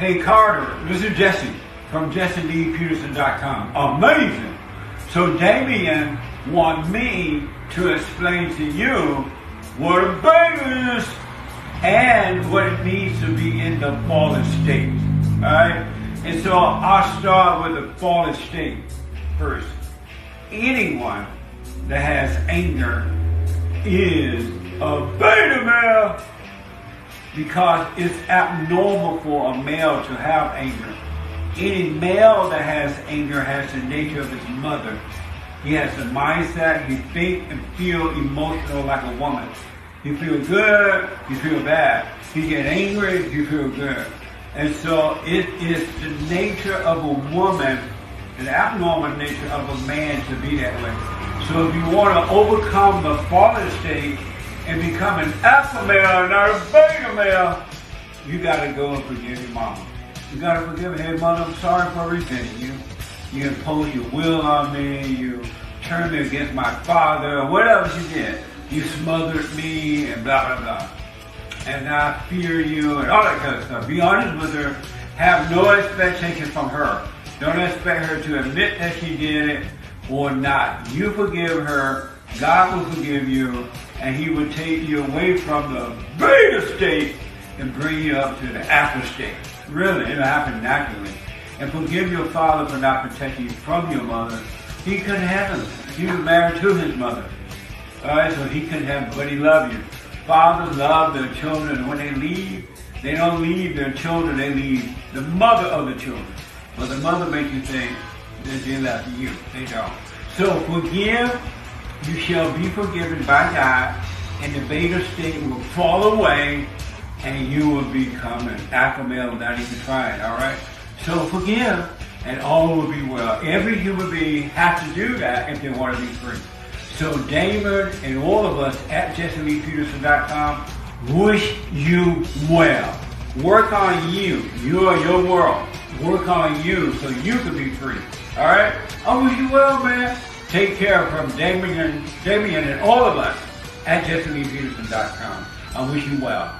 Hey Carter, this is Jesse from JesseLeePeterson.com. Amazing. So Damien wants me to explain to you what a beta is and what it means to be in the fallen state. Alright? And so I'll start with the fallen state first. Anyone that has anger is a beta male, because it's abnormal for a male to have anger. Any male that has anger has the nature of his mother. He has the mindset, he think and feel emotional like a woman. You feel good, you feel bad. You get angry, you feel good. And so it is the nature of a woman, an abnormal nature of a man to be that way. So if you want to overcome the fallen state and become an alpha male, not a beta male, you got to go and forgive your mama. You got to forgive her. Hey, mother, I'm sorry for resenting you. You imposed your will on me. You turned me against my father. Whatever you did. You smothered me and blah, blah, blah. And I fear you and all that kind of stuff. Be honest with her. Have no expectation from her. Don't expect her to admit that she did it or not. You forgive her. God will forgive you. And he will take you away from the beta state and bring you up to the alpha state. Really, it'll happen naturally. And forgive your father for not protecting you from your mother. He couldn't have him. He was married to his mother. Alright, so he couldn't have him, but he loved you. Fathers love their children, and when they leave, they don't leave their children, they leave the mother of the children. But the mother makes you think that they left you. They don't. So forgive, you shall be forgiven by God, and the beta state will fall away, and you will become an alpha male without even trying, all right? So forgive, and all will be well. Every human being has to do that if they want to be free. So David and all of us at JesseLeePeterson.com wish you well. Work on you. You are your world. Work on you so you can be free, all right? I wish you well, man. Take care from Damien and all of us at JesseLeePeterson.com. I wish you well.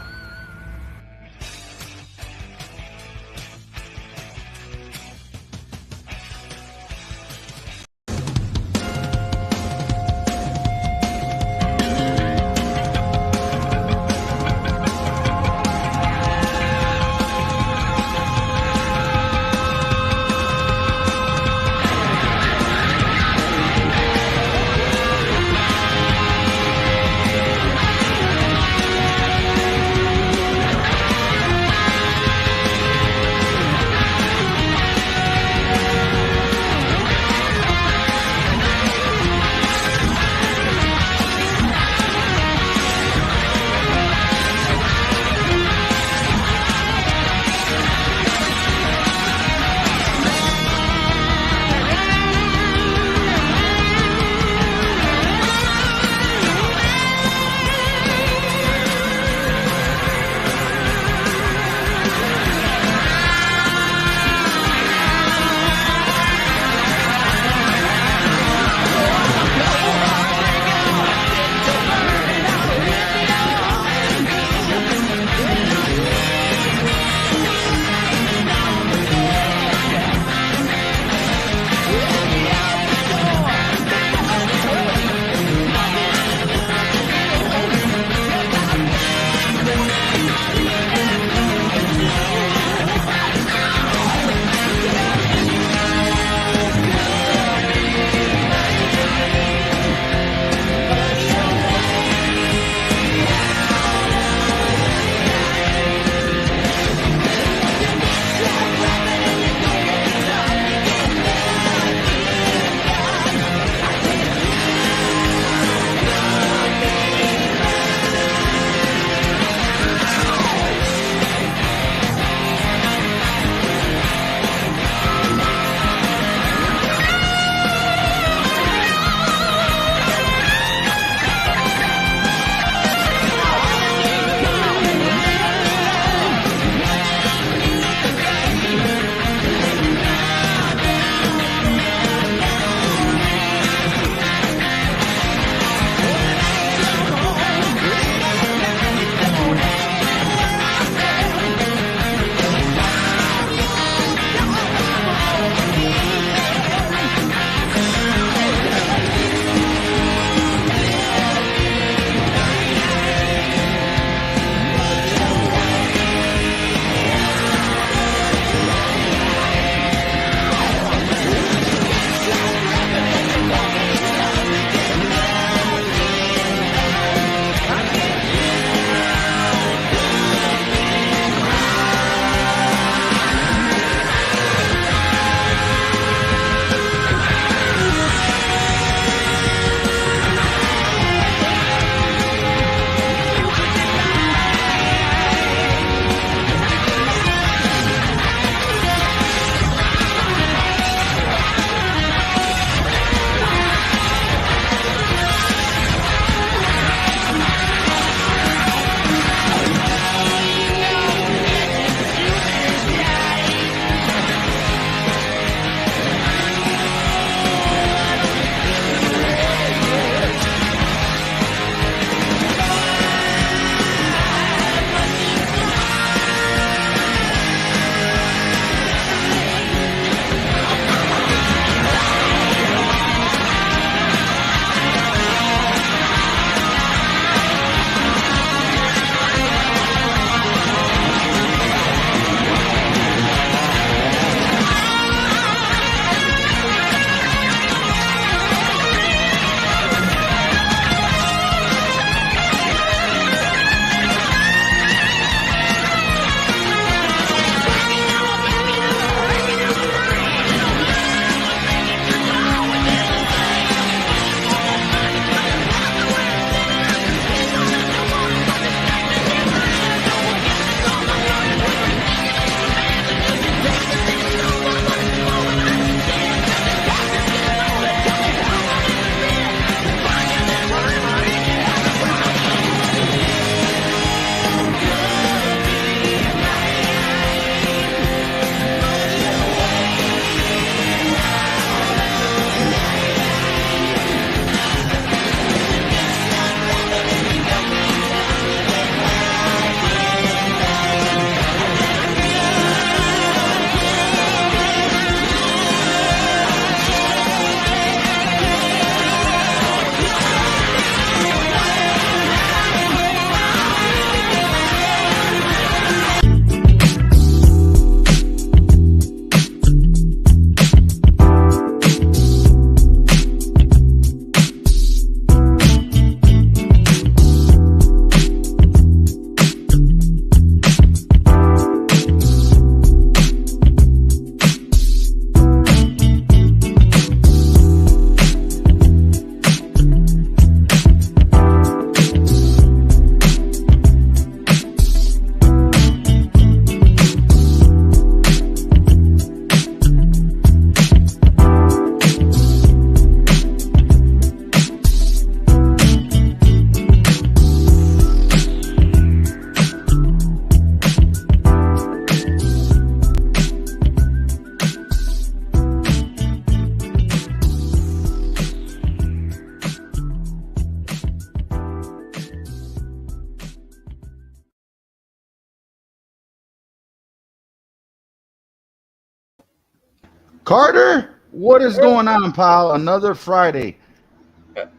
Carter, what is going on, pal? Another Friday.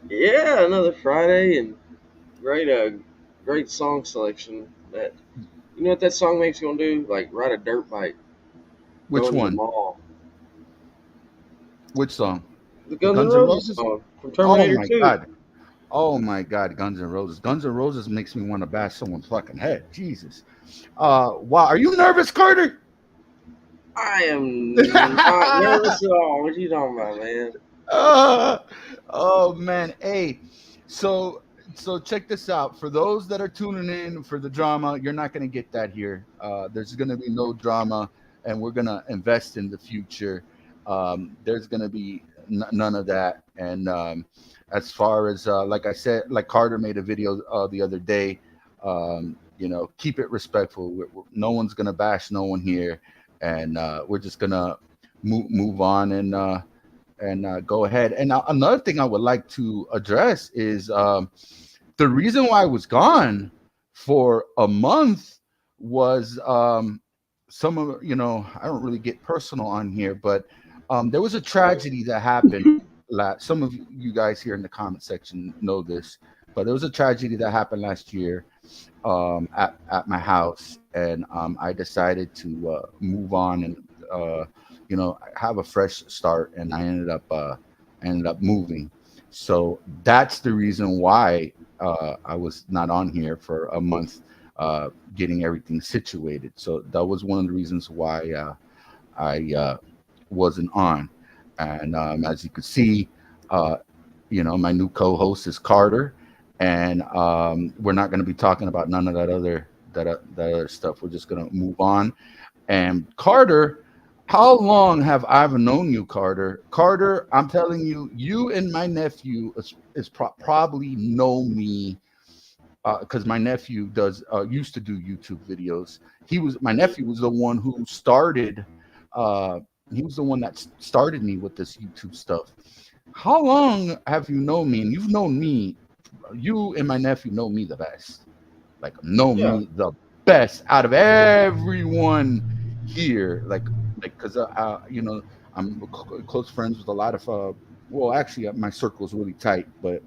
Yeah, another Friday and great, great song selection. That you know what that song makes you want to do? Like ride a dirt bike, Which going to the one? mall. Which song? The The Guns N' Guns N' Roses Roses? song from Oh Terminator my 2. God. Oh my God, Guns N' Roses. Guns N' Roses makes me want to bash someone's fucking head. Jesus. Wow. Are you nervous, Carter? I am not nervous at all. What you talking about, man? uh, oh man. Hey, so check this out. For those that are tuning in for the drama, you're not gonna get that here. There's gonna be no drama, and we're gonna invest in the future. There's gonna be none of that. And as far as like I said, like Carter made a video the other day. Keep it respectful. No one's gonna bash no one here, and we're just gonna move on and go ahead. And another thing I would like to address is the reason why I was gone for a month was some of I don't really get personal on here, but there was a tragedy that happened. Some of you guys here in the comment section know this, but there was a tragedy that happened last year at my house, and I decided to move on and have a fresh start, and I ended up moving. So that's the reason why I was not on here for a month, getting everything situated. So that was one of the reasons why I wasn't on. And as you can see, uh, my new co-host is Carter, and we're not going to be talking about none of that other stuff. We're just going to move on. And Carter, how long have I known you, Carter? Carter, I'm telling you, you and my nephew probably know me because my nephew does used to do YouTube videos. My nephew was the one who started. Uh, he was the one that started me with this YouTube stuff. How long have you known me? And you've known me. You and my nephew know me the best. Like know Yeah, me the best out of everyone here. Like because I'm close friends with a lot of well, actually, my circle is really tight, but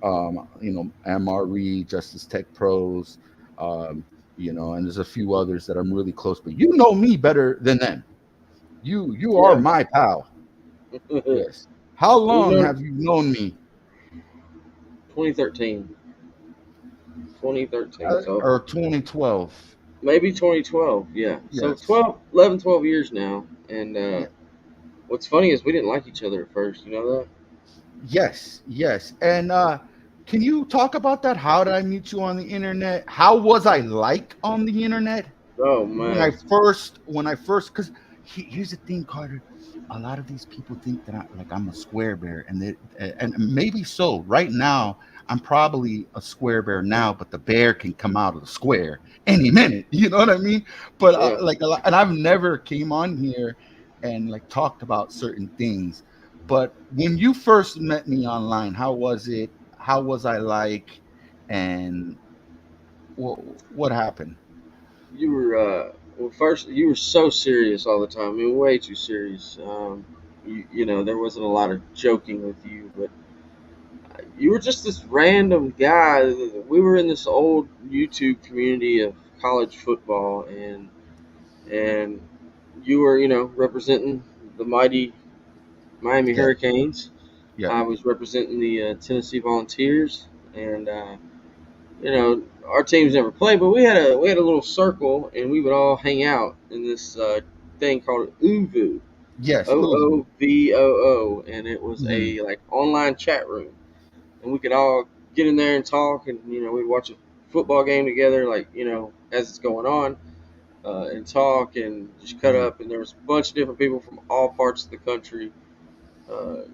MRE, Justice Tech Pros, and there's a few others that I'm really close. But you know me better than them. You are yeah. my pal. Yes. How We've long known have you known me? 2013, 2013. So Or 2012? maybe 2012. Yeah. So Yes. 12, 11, 12 years now. And Yeah. what's funny is we didn't like each other at first. You know that? Yes. Yes. And can you talk about that? How did I meet you on the internet? How was I like on the internet? Oh when I man. first when I first because here's the thing, Carter. A lot of these people think that I'm a square bear, and maybe so. Right now, I'm probably a square bear now, but the bear can come out of the square any minute. You know what I mean? But Yeah. and I've never came on here and like talked about certain things. But when you first met me online, how was it? How was I like? And what happened? You were well. First, you were so serious all the time. I mean, way too serious. You know, there wasn't a lot of joking with you, but you were just this random guy. We were in this old YouTube community of college football, and you were, representing the mighty Miami Yeah. Hurricanes. Yeah. I was representing the Tennessee Volunteers, and our teams never played, but we had a little circle, and we would all hang out in this thing called Uvu, Yes. Uzu. OOVOO, and it was Hmm. a like online chat room, and we could all get in there and talk, and we'd watch a football game together, like as it's going on, and talk and just cut Hmm. up, and there was a bunch of different people from all parts of the country.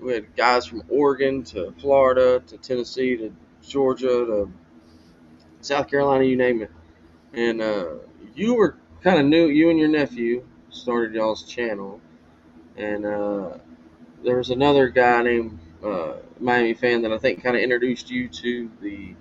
We had guys from Oregon to Florida to Tennessee to Georgia to South Carolina, you name it. And you were kind of new. You and your nephew started y'all's channel, and there was another guy named Miami Fan that I think kind of introduced you to the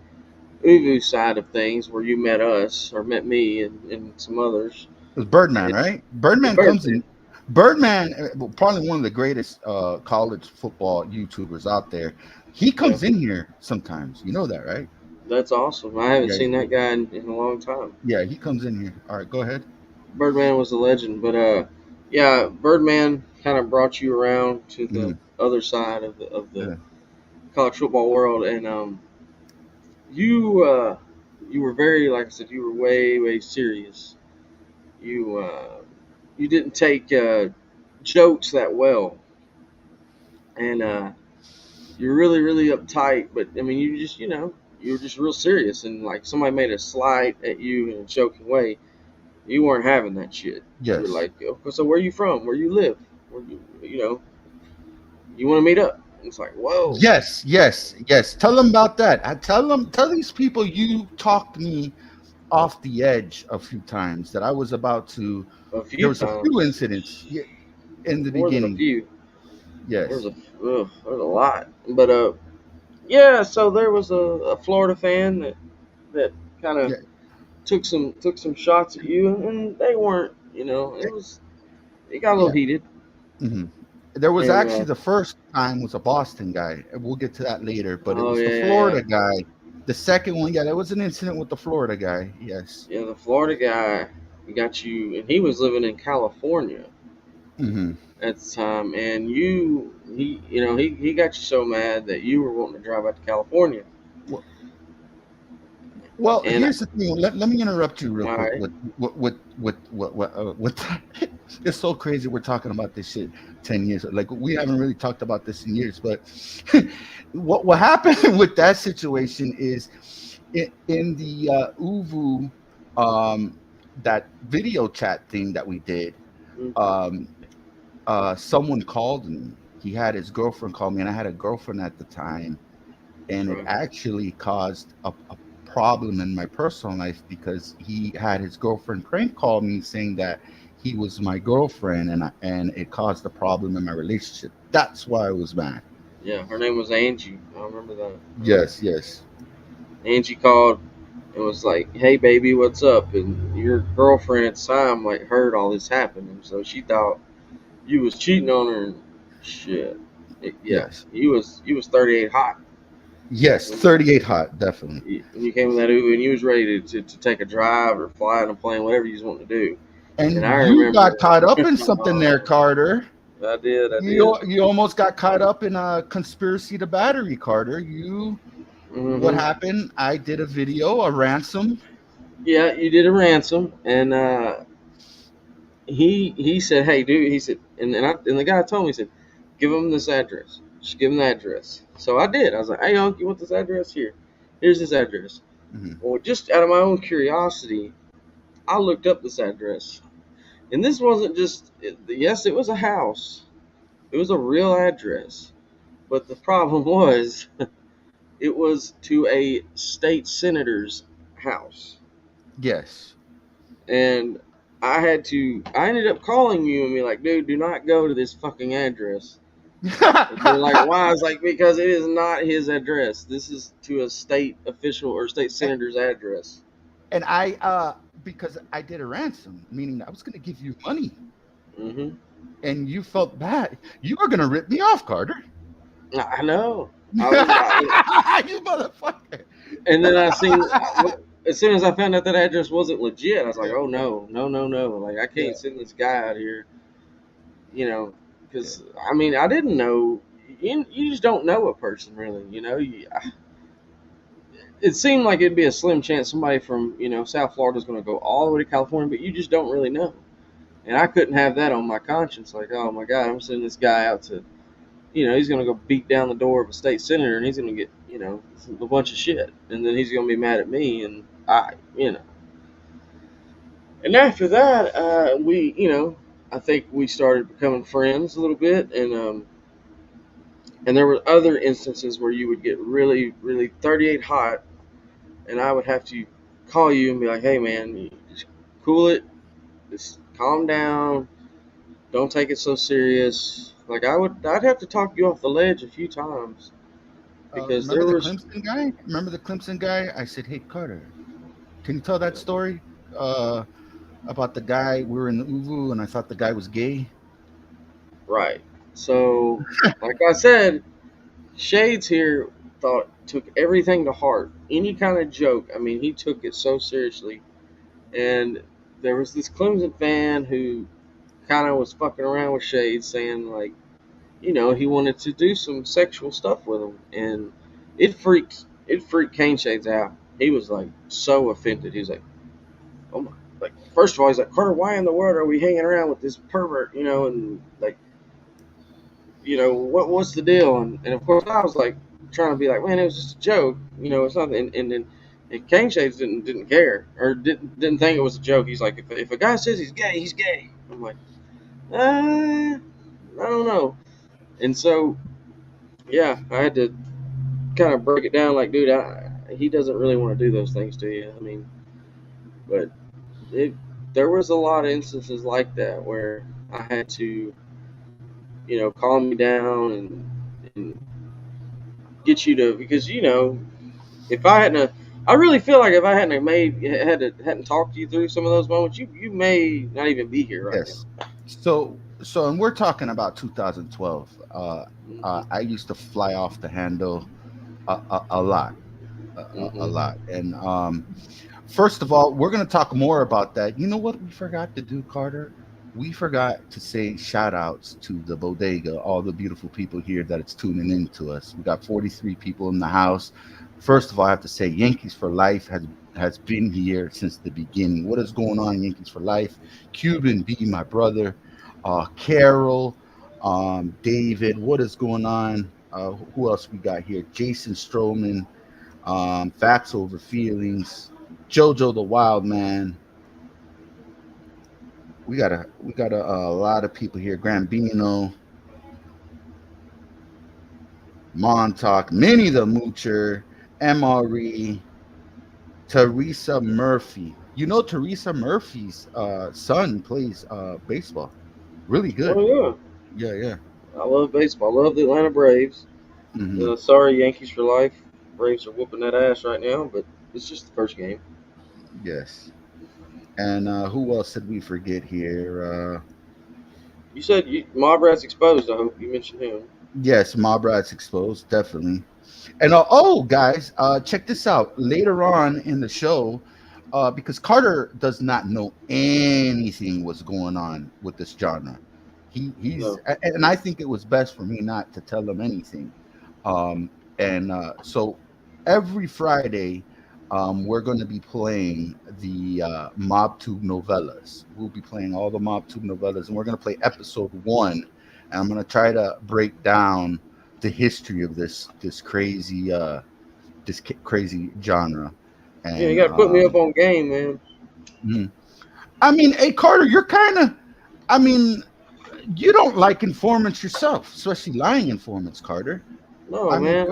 Uvu side of things, where you met us or met me and some others. It was Birdman, And right? yeah, Birdman comes Birdman. in. Birdman, probably one of the greatest college football YouTubers out there. He Yeah, comes in here sometimes. You know that, right? that's awesome. I haven't Yeah, seen that guy in a long time. yeah, he comes in here. All right, go ahead. Birdman was a legend, but yeah, Birdman kind of brought you around to the Mhm. other side of the Yeah. college football world, and you you were very, like I said, you were way serious. You didn't take jokes that well, and you're really uptight. But I mean, you were just real serious, and like somebody made a slide at you in a joking way, you weren't having that shit. You were Yes. like, "Oh, so where you from? Where you live? Where you want to meet up?" And it's like, whoa, Yes, yes, yes. Tell them about that. Tell these people you talked me off the edge a few times that I was about to. a There few was a few times, incidents in the more than a beginning. few. Yes. There's a lot, but yeah. So there was a Florida fan that kind of Yeah. took some shots at you, and they weren't. It got a little Yeah. heated, hmm There was and actually the first time was a Boston guy. And we'll get to that later, but it oh was the yeah. Florida guy. The second one, yeah, there was an incident with the Florida guy. Yes. Yeah, the Florida guy got you, and he was living in California hmm at the time, and he got you so mad that you were wanting to drive out to California. Well, well, And here's the thing. Let me interrupt you real all quick. right, With it's so crazy. We're talking about this shit 10 years. Like we haven't really talked about this in years. But what happened with that situation is in the Uvu that video chat thing that we did. mm-hmm. Um, someone called me. He had his girlfriend call me, and I had a girlfriend at the time, and it Right. actually caused a problem in my personal life because he had his girlfriend prank call me saying that he was my girlfriend, and it caused a problem in my relationship. That's why I was mad. Yeah, her name was Angie. I remember that. Yes, yes, Angie called and was like, "Hey, baby, what's up?" And your girlfriend at the time like heard all this happen, and so she thought you was cheating on her. And shit, yeah, yes, you was 38 hot yes. when 38 hot, definitely. you came in that Uber and you was ready to take a drive or fly on a plane, whatever you was wanting to do. And And I you got remember, caught up in something there, Carter. I did. You almost got caught up in a conspiracy to battery, Carter. You What hmm happened? I did a video, a ransom. Yeah, you did a ransom, and he said, "Hey, dude," he said, and the guy told me, he said, "Give him this address. Just give him the address." So I did. I was like, "Hey, Unc, you want this address? Here, here's this address." Mhm. Well, just out of my own curiosity, I looked up this address, and this wasn't just. Yes, it was a house. It was a real address, but the problem was, it was to a state senator's house, Yes. and I ended up calling you and be like, dude, do not go to this fucking address. And you're like, why? I was like, because it is not his address. This is to a state official or state senator's address. And I because I did a ransom, meaning I was gonna give you money, hmm and you felt bad. You were gonna rip me off, Carter. I know. You I was, motherfucker. and then I seen, as soon as I found out that address wasn't legit, I was like, oh no, no, no, no. Like, I Yeah, can't send this guy out here, you know, yeah. because, I mean, I didn't know. You just don't know a person, really, it seemed like it'd be a slim chance somebody from South Florida is going to go all the way to California, but you just don't really know. And I couldn't have that on my conscience. Like, oh my God, I'm sending this guy out to, he's going to go beat down the door of a state senator, and he's going to get, a bunch of shit, and then he's going to be mad at me, and And after that, I think we started becoming friends a little bit, and there were other instances where you would get really, really 38 hot, and I would have to call you and be like, "Hey, man, you just cool it, just calm down, don't take it so serious." Like I'd have to talk you off the ledge a few times because Remember there the was, Clemson guy? Remember the Clemson guy? I said, "Hey, Carter, can you tell that story uh, about the guy? We were in the Uvu, and I thought the guy was gay." Right. So, like I said, Shades here took everything to heart. Any kind of joke, I mean, he took it so seriously. And there was this Clemson fan who kind of was fucking around with Shades, saying like, he wanted to do some sexual stuff with him, and it freaked Kane Shades out. He was like so offended. He was like, oh my, like first of all, he's like, Carter, why in the world are we hanging around with this pervert? And like, what's the deal? And of course I was like trying to be like, man, it was just a joke. It's nothing. And Kane Shades didn't care or didn't think it was a joke. He's like, if a guy says he's gay, he's gay. I'm like, I don't know. And so, yeah, I had to kind of break it down like, dude, he doesn't really want to do those things to you. I mean, but there was a lot of instances like that where I had to, calm me down and get you to, because, if I hadn't, I really feel like if I hadn't talked you through some of those moments, you may not even be here right now. So, and we're talking about 2012. I used to fly off the handle a lot, a lot. And first of all, we're going to talk more about that. You know what we forgot to do, Carter? We forgot to say shout outs to the bodega, all the beautiful people here that it's tuning in to us. We got 43 people in the house. First of all, I have to say Yankees for Life has been here since the beginning. What is going on, Yankees for Life? Cuban B, my brother. Carol, David, what is going on? Who else we got here? Jason Stroman, Facts Over Feelings, Jojo the Wild Man. We got a lot of people here. Grambino, Montauk, Minnie the Moocher, MRE, Teresa Murphy. Teresa Murphy's son plays baseball. Really good. Oh yeah. Yeah. I love baseball. I love the Atlanta Braves. Mm-hmm. Sorry, Yankees for Life. Braves are whooping that ass right now, but it's just the first game. Yes. And who else did we forget here? You said Mob Rat's Exposed. I hope you mentioned him. Yes, Mob Rat's Exposed, definitely. And guys, check this out. Later on in the show, because Carter does not know anything what's going on with this genre. And I think it was best for me not to tell him anything. So every Friday, we're going to be playing the MobTube novellas. We'll be playing all the MobTube novellas, and we're going to play episode 1. And I'm going to try to break down the history of this crazy genre. And, you got to put me up on game, man. Mm-hmm. I mean, hey Carter, you're kind of, you don't like informants yourself, especially lying informants, Carter. No, man.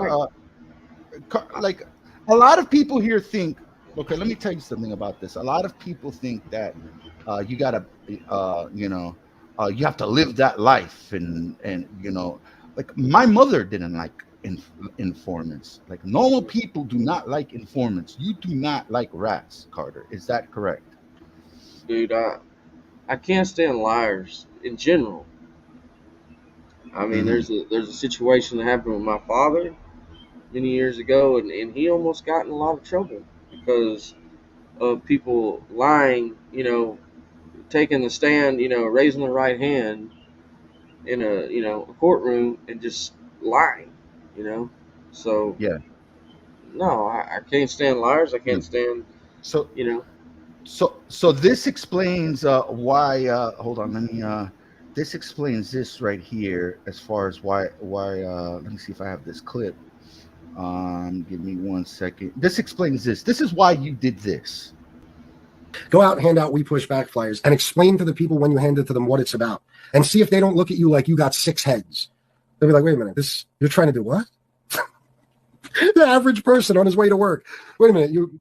Like a lot of people here think, okay, let me tell you something about this. A lot of people think that you gotta, you have to live that life, and like my mother didn't like informants. Like normal people do not like informants. You do not like rats, Carter. Is that correct? Dude, I can't stand liars in general. I mean, there's a situation that happened with my father many years ago, and he almost got in a lot of trouble because of people lying, taking the stand, raising the right hand in a courtroom and just lying, So yeah, no, I can't stand liars. I can't stand So this explains why. Hold on, let me. This explains this right here as far as why. Let me see if I have this clip. Give me 1 second. This explains this. This is why you did this. Go out and hand out We Push Back flyers and explain to the people when you hand it to them what it's about, and see if they don't look at you like you got 6 heads. They'll be like, "Wait a minute, you're trying to do what?" The average person on his way to work. Wait a minute, you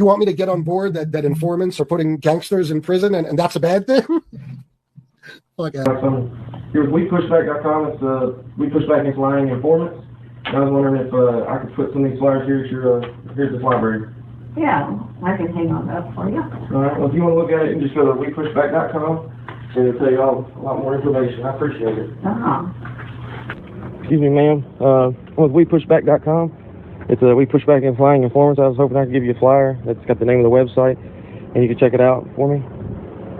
want me to get on board that informants are putting gangsters in prison and that's a bad thing? Okay. Here's WePushback.com. It's We Push Back Against Lying Informants. I was wondering if I could put some of these flyers here at here's this library. Yeah, I can hang on that for you. All right. Well, if you want to look at it, you can just go to WePushback.com. and it'll tell you all a lot more information. I appreciate it. Excuse me, ma'am. I'm with WePushback.com. It's We Push Back and Flying Informants. I was hoping I could give you a flyer that's got the name of the website, and you could check it out for me.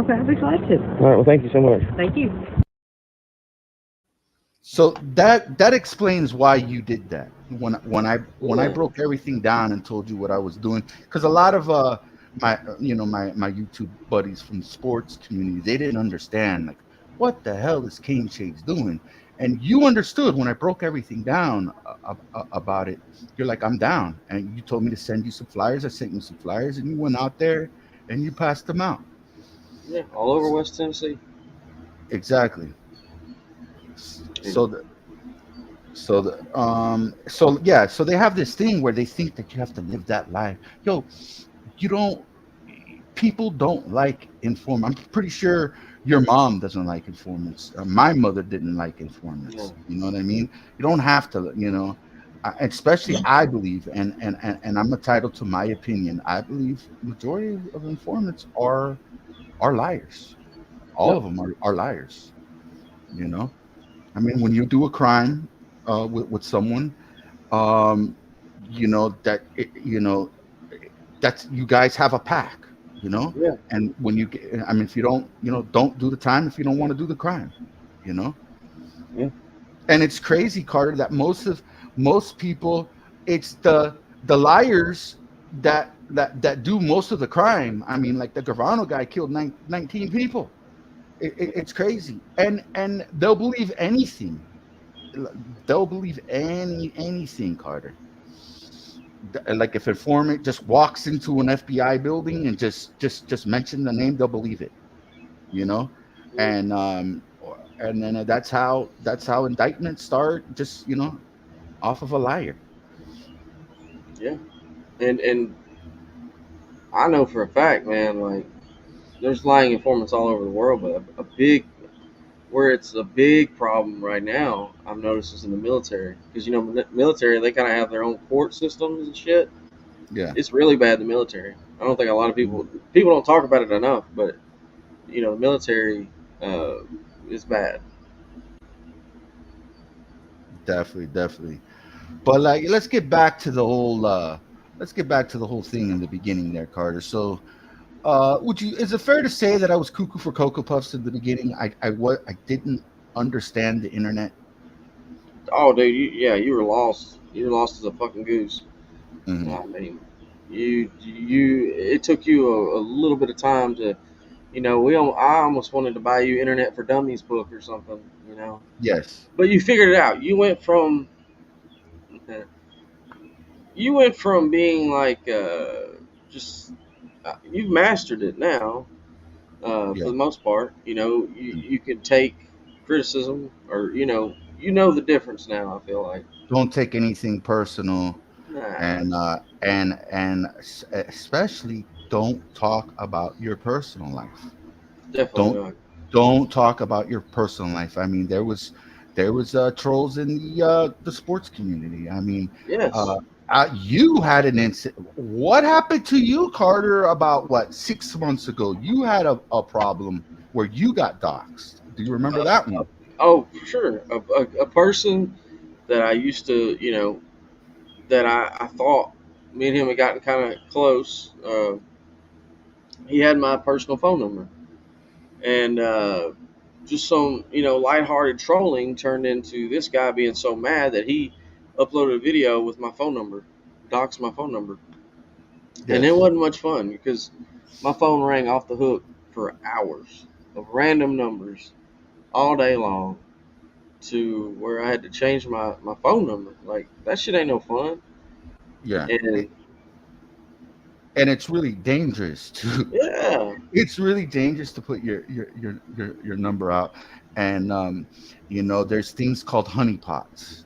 Okay, I'll be glad to. All right, well, thank you so much. Thank you. So that explains why you did that. When I broke everything down and told you what I was doing, because a lot of my YouTube buddies from the sports community, they didn't understand, like, what the hell is Cane Shades doing? And you understood when I broke everything down about it. You're like, I'm down, and you told me to send you some flyers. I sent you some flyers, and you went out there and you passed them out. Yeah, all over West Tennessee. Exactly. So they have this thing where they think that you have to live that life. Yo, people don't like informants. I'm pretty sure your mom doesn't like informants. My mother didn't like informants. Yeah. You know what I mean? You don't have to, especially I believe, and I'm entitled to my opinion. I believe the majority of informants are liars. All of them are liars. I mean, when you do a crime with someone, that's, you guys have a pack, Yeah. and when you get, I mean, if you don't do the time if you don't want to do the crime, Yeah. And it's crazy, Carter, that most people, it's the liars that do most of the crime. I mean, like the Gravano guy killed 19 people. It's crazy, and they'll believe anything. They'll believe anything, Carter. Like if an informant just walks into an FBI building and just mention the name, they'll believe it. And then that's how indictments start. Just off of a liar. Yeah. And I know for a fact, man, like, there's lying informants all over the world, but where it's a big problem right now, I've noticed, is in the military. Because, military, they kind of have their own court systems and shit. Yeah. It's really bad in the military. I don't think a lot of people don't talk about it enough, but, the military is bad. Definitely. But like, let's get back to the whole thing in the beginning there, Carter. So, is it fair to say that I was cuckoo for Cocoa Puffs in the beginning? I didn't understand the internet. Oh, dude, you were lost. You were lost as a fucking goose. Mm-hmm. I mean, it took you a little bit of time to, I almost wanted to buy you Internet for Dummies book or something, Yes. But you figured it out. You went from being like you've mastered it now, for the most part. You can take criticism, or the difference now. I feel like Don't take anything personal, nah. and especially don't talk about your personal life. Definitely not. Don't talk about your personal life. I mean, there was trolls in the sports community. I mean, Yes. You had an incident. What happened to you, Carter? About 6 months ago, you had a problem where you got doxxed. Do you remember that one? Oh, for sure. A person that I used to, that I thought me and him had gotten kind of close. He had my personal phone number, and just some, lighthearted trolling turned into this guy being so mad that he uploaded a video with my phone number, doxed my phone number. Yes. And it wasn't much fun because my phone rang off the hook for hours of random numbers all day long, to where I had to change my phone number. Like, that shit ain't no fun. Yeah. And it's really dangerous too. Yeah. It's really dangerous to put your number out. And there's things called honeypots.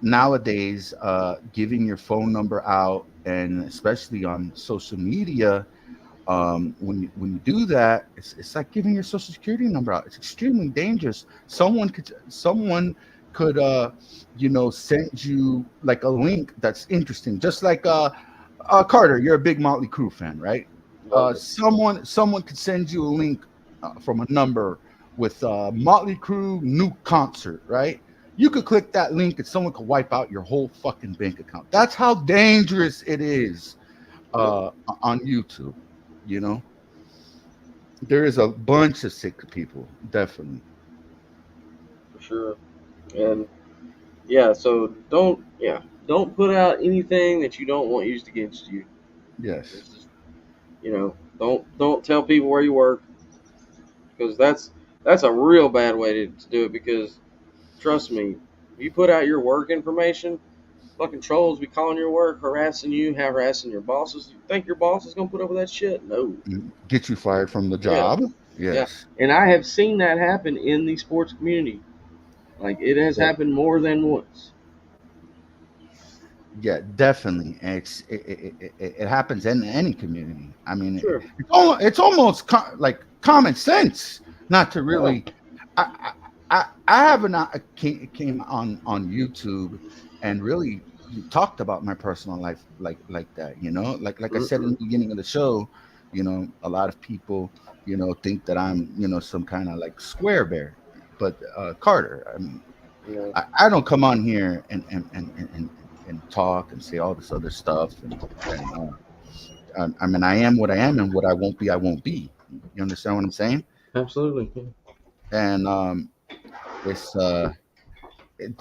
Nowadays, giving your phone number out, and especially on social media, when you do that, it's like giving your social security number out. It's extremely dangerous. Someone could send you like a link that's interesting. Just like Carter, you're a big Motley Crue fan, right? Love it. Someone could send you a link from a number with Motley Crue new concert, right? You could click that link and someone could wipe out your whole fucking bank account. That's how dangerous it is on YouTube. You know, there is a bunch of sick people, definitely. For sure. And yeah, so don't put out anything that you don't want used against you. Yes. It's just, don't tell people where you work, because that's a real bad way to do it. Because trust me, if you put out your work information, fucking trolls be calling your work, harassing you, harassing your bosses. You think your boss is gonna put up with that shit? No. Get you fired from the job. Yes. Yeah. And I have seen that happen in the sports community. Like, it has happened more than once. Yeah, definitely. And it happens in any community. I mean, Sure. it's almost like common sense not to really. I haven't came on YouTube and really talked about my personal life like that. You know, like I said in the beginning of the show, you know, a lot of people, you know, think that I'm, you know, some kind of like square bear. But Carter, I mean, I don't come on here and talk and say all this other stuff. I mean, I am what I am, and what I won't be. You understand what I'm saying? Absolutely. And it's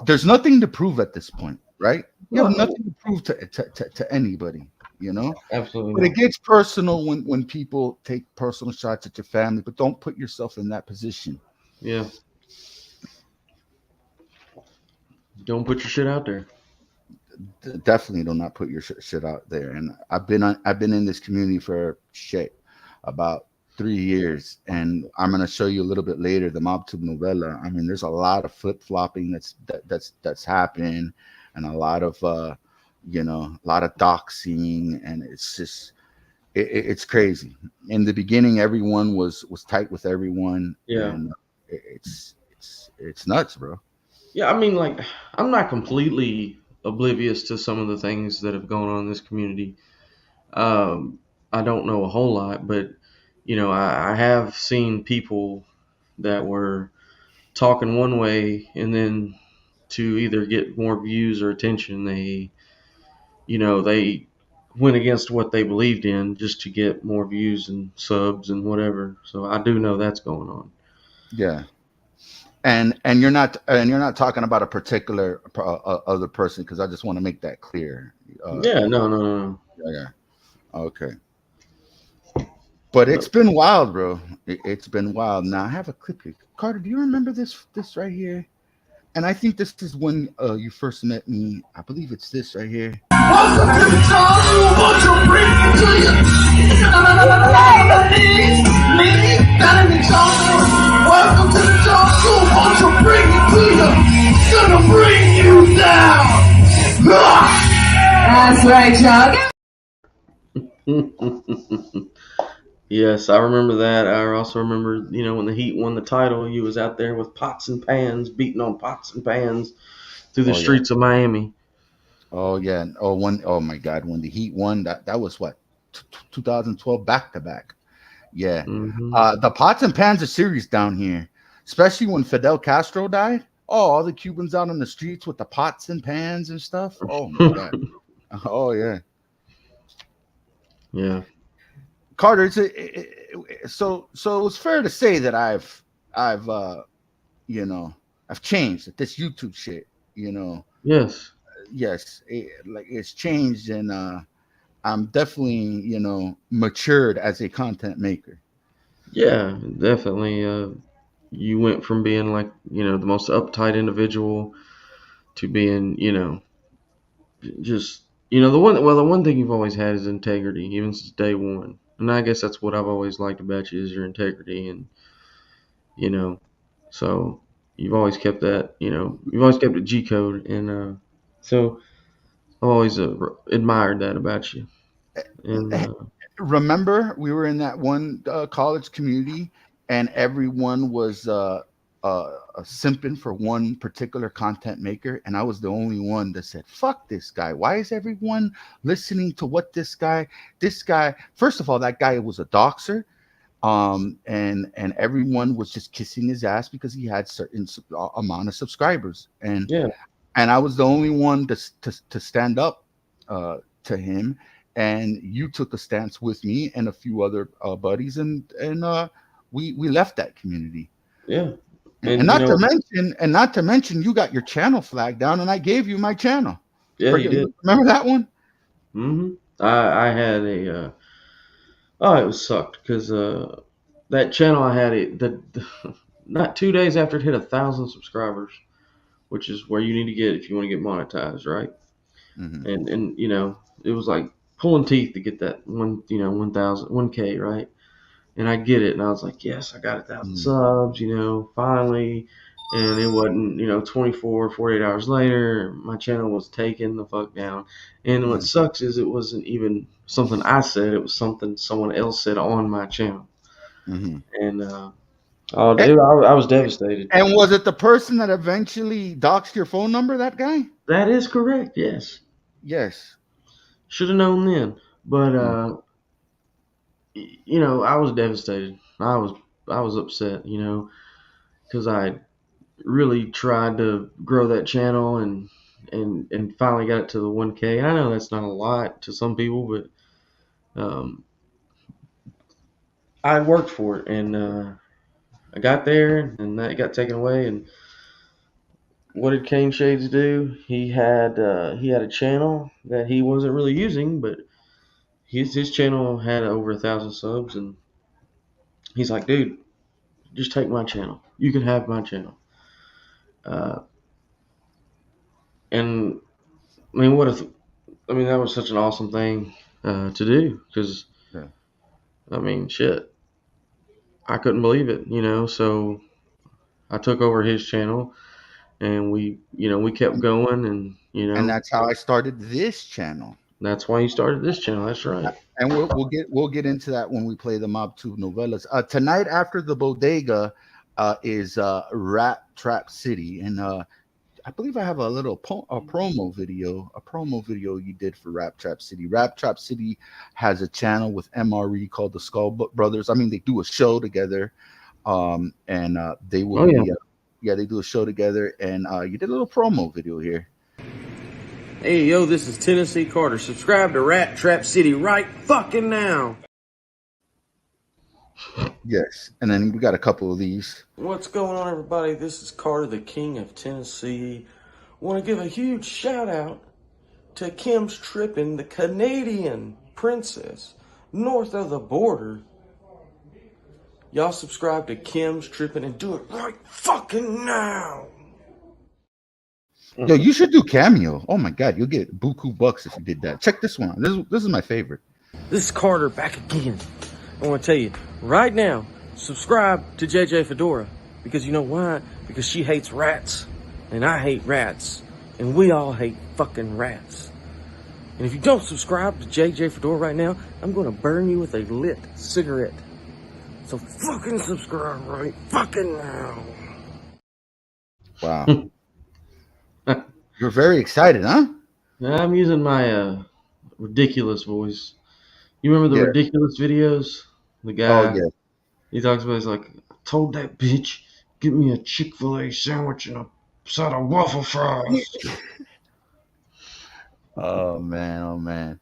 there's nothing to prove at this point, right? You have nothing to prove to anybody, you know. Absolutely. But it gets personal when people take personal shots at your family. But don't put yourself in that position. Yeah. Don't put your shit out there. Definitely do not put your shit out there. And I've been in this community for about 3 years, and I'm gonna show you a little bit later the MobTube novella. I mean, there's a lot of flip flopping that's happening, and a lot of doxing, and it's just it's crazy. In the beginning, everyone was tight with everyone. Yeah. And it's nuts, bro. Yeah, I mean, like, I'm not completely oblivious to some of the things that have gone on in this community. I don't know a whole lot, but, you know, I have seen people that were talking one way, and then to either get more views or attention, they went against what they believed in just to get more views and subs and whatever. So I do know that's going on. Yeah. And you're not talking about a particular other person, because I just want to make that clear. No. Yeah. Okay. But it's been wild, bro. It's been wild. Now I have a clip here. Carter, do you remember this right here? And I think this is when you first met me. I believe it's this right here. Welcome to the show. Want to bring it to you. Welcome to the show. Want to bring it to you. Gonna bring you down. That's right, Jug. Yes, I remember that. I also remember, you know, when the Heat won the title, you was out there with pots and pans, beating on pots and pans through the streets of Miami. Oh yeah. Oh my God, when the Heat won, that was what, 2012 back-to-back. Yeah. Mm-hmm. The pots and pans are serious down here, especially when Fidel Castro died. Oh, all the Cubans out on the streets with the pots and pans and stuff. Oh my God. Oh yeah. Yeah. Carter, so it's fair to say that I've changed at this YouTube shit, you know. Yes. Yes, it's changed, and I'm definitely, you know, matured as a content maker. Yeah, definitely. You went from being like, you know, the most uptight individual to being, you know, just, you know, the one thing you've always had is integrity, even since day one. And I guess that's what I've always liked about you, is your integrity. And, you know, so you've always kept that, you know, you've always kept a G code. And so I've always admired that about you. And remember, we were in that one college community, and everyone was simping for one particular content maker, and I was the only one that said, "Fuck this guy! Why is everyone listening to what this guy? This guy, first of all, that guy was a doxer, and everyone was just kissing his ass because he had certain amount of subscribers, and Yeah. I was the only one to stand up to him, and you took a stance with me and a few other buddies, and we left that community. Yeah. And not to mention, you got your channel flagged down, and I gave you my channel. Yeah, you did. Remember that one? Mm-hmm. I had a oh, it was sucked because that channel I had not 2 days after it hit 1,000 subscribers, which is where you need to get if you want to get monetized, right? Mm-hmm. And you know, it was like pulling teeth to get that 1K, right? And I get it, and I was like, yes, I got 1,000 subs, you know, finally. And it wasn't, 24, 48 hours later, my channel was taken the fuck down. And what sucks is it wasn't even something I said, it was something someone else said on my channel. Mm-hmm. And I was devastated. And was it the person that eventually doxed your phone number, that guy? That is correct, yes. Yes. Should have known then. But, I was devastated. I was upset, because I really tried to grow that channel and finally got it to the 1K. I know that's not a lot to some people, but I worked for it, and I got there, and that got taken away. And what did Kane Shades do? He had a channel that he wasn't really using, but his channel had over 1,000 subs, and he's like, dude, just take my channel. You can have my channel. And I mean, that was such an awesome thing to do, because I mean, shit, I couldn't believe it, So I took over his channel, and we kept going, and and that's how I started this channel. That's why you started this channel. That's right. And we'll get into that when we play the Mob 2 novellas. Tonight after the bodega is Rap Trap City, and I believe I have a little promo video you did for Rap Trap City. Rap Trap City has a channel with MRE called the Skull Brothers. I mean, they do a show together, and they will. They do a show together, and you did a little promo video here. Hey, yo, this is Tennessee Carter. Subscribe to Rap Trap City right fucking now. Yes, and then we got a couple of these. What's going on, everybody? This is Carter, the King of Tennessee. Want to give a huge shout out to Kim's Trippin', the Canadian princess, north of the border. Y'all subscribe to Kim's Trippin' and do it right fucking now. Yo, you should do Cameo. Oh my God, you'll get buku bucks if you did that. Check this one. This is my favorite. This is Carter back again. I want to tell you right now, subscribe to JJ Fedora, because you know why? Because she hates rats, and I hate rats, and we all hate fucking rats. And if you don't subscribe to JJ Fedora right now, I'm going to burn you with a lit cigarette. So fucking subscribe right fucking now. Wow. You're very excited, huh? I'm using my ridiculous voice. You remember the ridiculous videos? The guy, he talks about, he's like, I told that bitch, get me a Chick-fil-A sandwich and a side of waffle fries. Oh man.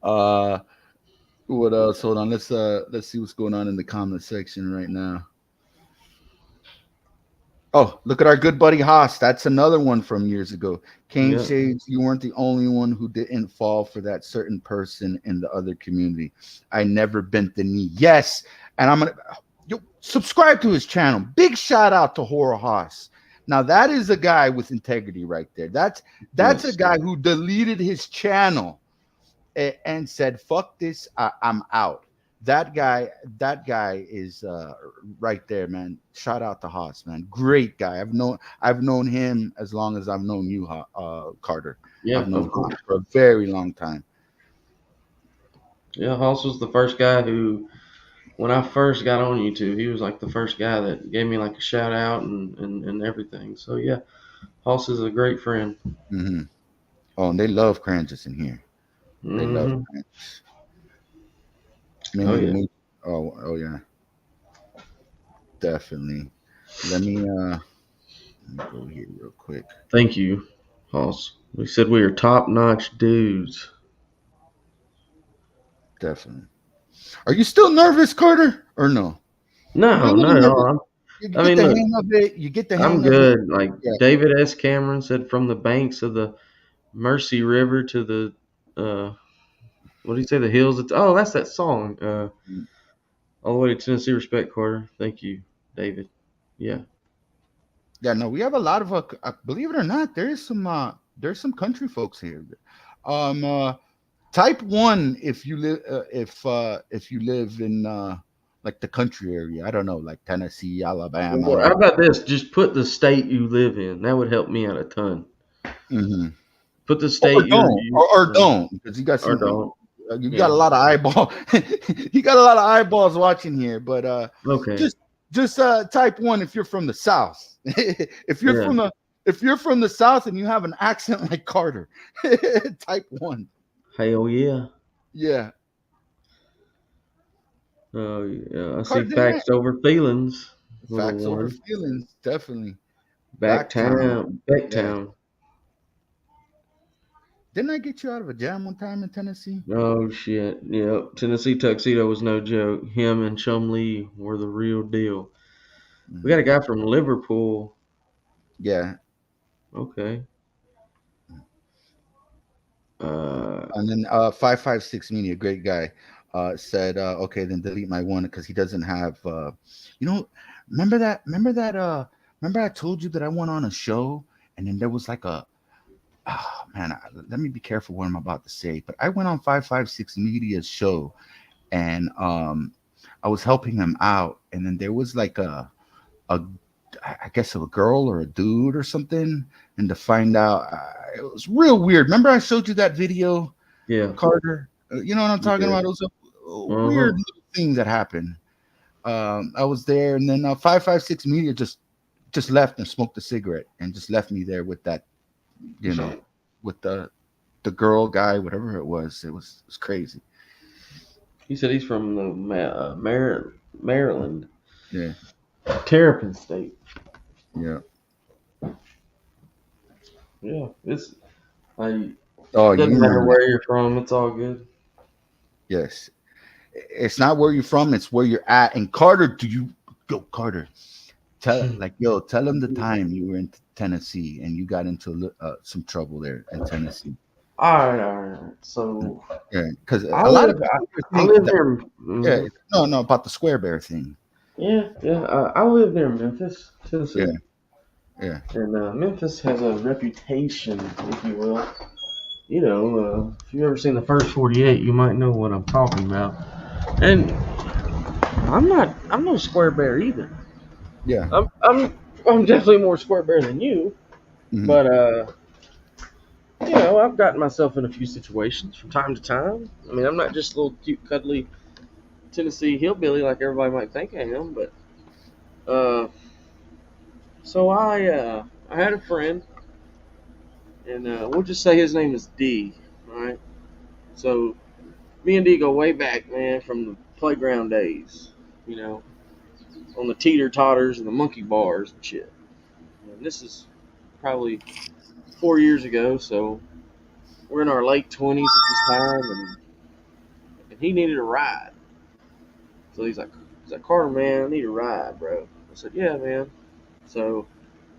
What else? Hold on. Let's see what's going on in the comment section right now. Oh, look at our good buddy Haas. That's another one from years ago. Kane Shades, you weren't the only one who didn't fall for that certain person in the other community. I never bent the knee. Yes, and I'm gonna subscribe to his channel. Big shout out to Horror Haas. Now that is a guy with integrity right there. That's a guy who deleted his channel and said, "Fuck this, I'm out." That guy is right there, man. Shout out to Haas, man. Great guy. I've known him as long as I've known you, Carter. Yeah, I've known him for a very long time. Yeah, Haas was the first guy who, when I first got on YouTube, he was like the first guy that gave me like a shout out and everything. So yeah, Hoss is a great friend. Mm-hmm. Oh, and they love Cranges in here. They love Mm-hmm. Cranges. Oh yeah. Oh yeah. Definitely. Let me go here real quick. Thank you, Hoss. We said we are top notch dudes. Definitely. Are you still nervous, Carter? Or no? No, not at all. You I get mean, the look, hang of it. You get the hang I'm of it. good. Like Yeah. David S. Cameron said, from the banks of the Mercy River to the what do you say? The hills. Oh, that's that song. All the way to Tennessee, respect, Carter. Thank you, David. Yeah. Yeah, no, we have a lot of believe it or not, there's some country folks here. Type 1 if you live if you live in like the country area. I don't know, like Tennessee, Alabama. Well, how about this? Just put the state you live in. That would help me out a ton. Mm-hmm. Put the state Don't, because you got or some don't. you got a lot of you got a lot of eyeballs watching here, but Okay. just type 1 if you're from the South. if you're from the South and you have an accent like Carter, type 1. Hell yeah. Yeah. Oh yeah. I Carter, see facts over feelings. Facts over feelings, definitely. Backtown. Yeah. Didn't I get you out of a jam one time in Tennessee? Oh shit. Yep. Tennessee Tuxedo was no joke. Him and Chum Lee were the real deal. We got a guy from Liverpool. Yeah. Okay. And then 556 Media, great guy, said, okay, then delete my one because he doesn't have remember I told you that I went on a show and then there was like let me be careful what I'm about to say, but I went on 556 Media's show and I was helping him out, and then there was like I guess a girl or a dude or something, and to find out it was real weird. Remember I showed you that video? Yeah. Carter, you know what I'm talking about? It was a weird little thing that happened. I was there, and then 556 Media just left and smoked a cigarette and just left me there with that, with the girl guy, whatever it was. It was crazy. He said he's from the Maryland. Yeah. Terrapin State. Yeah. Yeah. It's doesn't matter where you're from, it's all good. Yes. It's not where you're from, it's where you're at. And Carter, Carter, tell him the time you were in Tennessee and you got into some trouble there in Tennessee. All right. So yeah, because I live there. Yeah, no, about the Square Bear thing. Yeah. I live near Memphis, Tennessee. Yeah. And Memphis has a reputation, if you will. If you've ever seen the First 48, you might know what I'm talking about. And I'm no Square Bear either. Yeah. I'm definitely more Square Bear than you. Mm-hmm. But I've gotten myself in a few situations from time to time. I mean, I'm not just a little cute, cuddly Tennessee hillbilly like everybody might think I am, but so I had a friend, and we'll just say his name is D. All right. So me and D go way back, man, from the playground days. On the teeter totters and the monkey bars and shit. And this is probably 4 years ago, so we're in our late 20s at this time, and he needed a ride. So he's like, Carter, man, I need a ride, bro. I said, yeah, man. So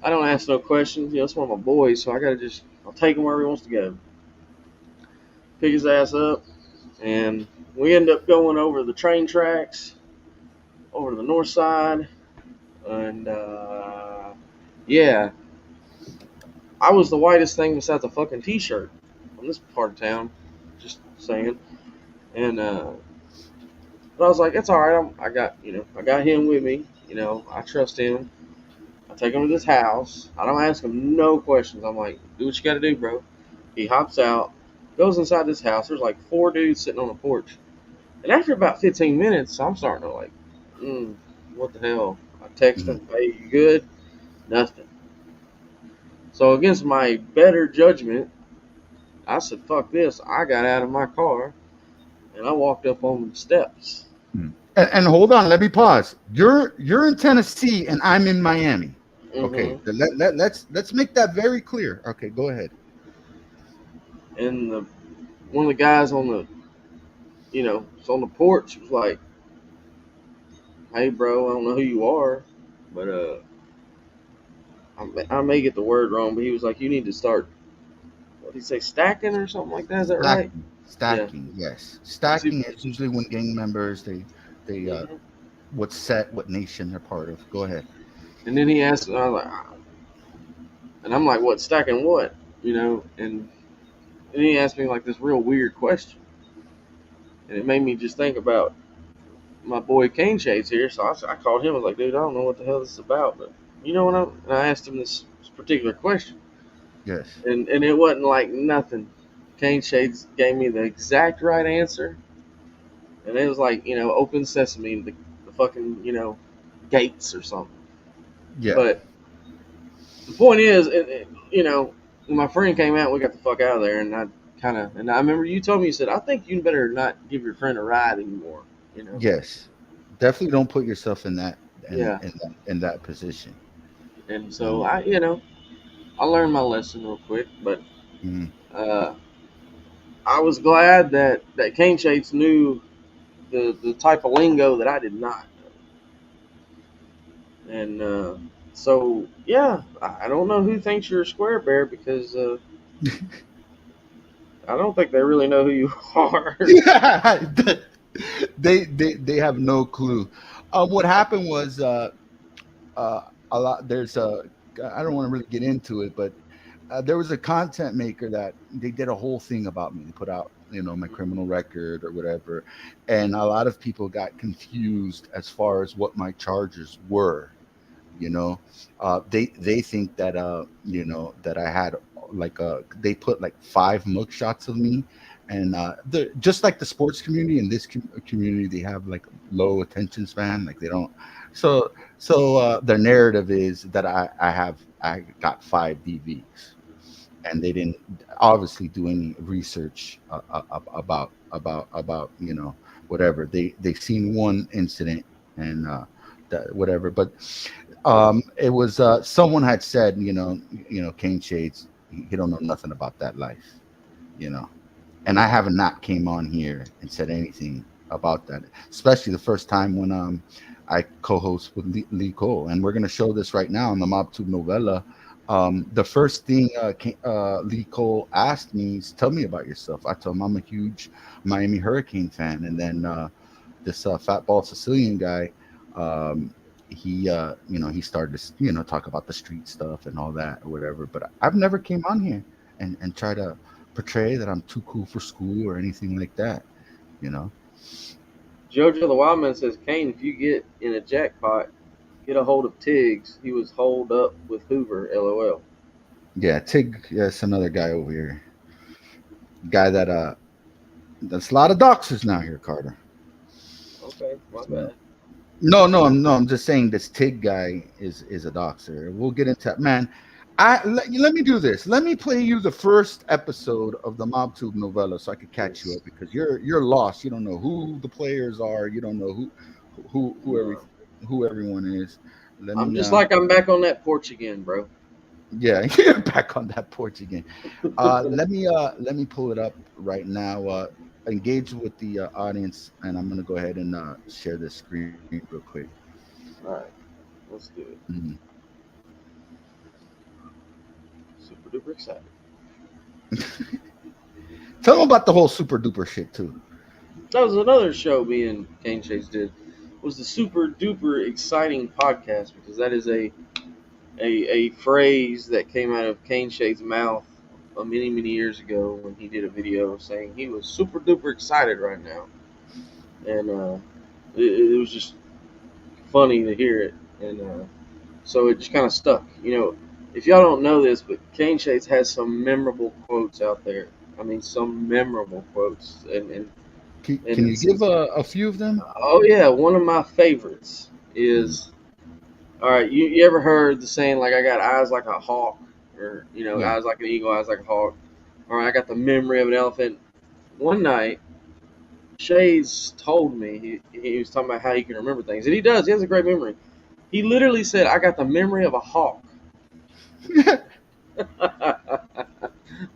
I don't ask no questions. It's one of my boys, so I'll take him wherever he wants to go. Pick his ass up, and we end up going over the train tracks, over to the north side, and I was the whitest thing besides a fucking t-shirt from this part of town, just saying. And but I was like, it's all right. I got him with me. I trust him. I take him to this house. I don't ask him no questions. I'm like, do what you got to do, bro. He hops out, goes inside this house. There's like 4 dudes sitting on the porch. And after about 15 minutes, I'm starting to like, what the hell? I text him, hey, you good? Nothing. So against my better judgment, I said, fuck this. I got out of my car and I walked up on the steps. And hold on, let me pause. You're in Tennessee and I'm in Miami. Okay, let's make that very clear. Okay, go ahead. And one of the guys on the, on the porch was like, hey, bro, I don't know who you are, but I may get the word wrong, but he was like, you need to start, what did he say, stacking or something like that? Is that right? Stacking, yes. Stacking is usually when gang members they what nation they're part of. Go ahead. And then he asked, and I was like, and I'm like, what, stacking what? And he asked me like this real weird question. And it made me just think about my boy Cane Shades here. So I called him. I was like, dude, I don't know what the hell this is about, but you know what? And I asked him this particular question. Yes. And it wasn't like nothing. Cane Shades gave me the exact right answer. And it was like, open sesame, the fucking, gates or something. Yeah. But the point is, when my friend came out, we got the fuck out of there. And I remember you told me, you said, I think you better not give your friend a ride anymore. Yes. Definitely don't put yourself in that in that position. And so I learned my lesson real quick, but I was glad that Cane Shades knew the type of lingo that I did not know. And so yeah, I don't know who thinks you're a square bear because I don't think they really know who you are. They have no clue. What happened was a lot. I don't want to really get into it, but there was a content maker that they did a whole thing about me. They put out, my criminal record or whatever, and a lot of people got confused as far as what my charges were. They think that that I had they put like 5 mugshots of me, and just like the sports community in this community, they have like low attention span, like they don't. So their narrative is that I got 5 DVs, and they didn't obviously do any research about whatever. They seen one incident and whatever, but it was someone had said, Cane Shades, he don't know nothing about that life, and I have not came on here and said anything about that, especially the first time when I co-host with Lee Cole, and we're going to show this right now in the MobTube novella. The first thing Lee Cole asked me is, tell me about yourself. I told him I'm a huge Miami Hurricane fan, and then this Fatball Sicilian guy, he started to talk about the street stuff and all that or whatever. But I've never came on here and try to portray that I'm too cool for school or anything like that. Jojo the Wildman says, Kane, if you get in a jackpot, get a hold of Tiggs. He was holed up with Hoover, LOL. Yeah, Tig, that's another guy over here. Guy that that's a lot of doxers now here, Carter. Okay, my bad. No, I'm just saying this Tig guy is a doxer. We'll get into that. Man, let me do this. Let me play you the first episode of the MobTube novella so I can catch you up, because you're lost. You don't know who the players are. You don't know who everyone is. I'm just like I'm back on that porch again, bro. Yeah, you're back on that porch again. Let me pull it up right now. Engage with the audience, and I'm gonna go ahead and share this screen real quick. All right, let's do it. Mm-hmm. Super duper excited. Tell them about the whole super duper shit too. That was another show me and Cane Chase did. Was the super duper exciting podcast, because that is a phrase that came out of Cane Shade's mouth many years ago when he did a video saying he was super duper excited right now, and it was just funny to hear it, and so it just kind of stuck. If y'all don't know this, but Cane Shades has some memorable quotes out there. I mean, some memorable quotes, and Can you give a few of them? Oh yeah, one of my favorites is. All right, you ever heard the saying like I got eyes like a hawk, or Yeah. eyes like an eagle, eyes like a hawk, or I got the memory of an elephant. One night, Shays told me he was talking about how he can remember things, and he does. He has a great memory. He literally said, "I got the memory of a hawk."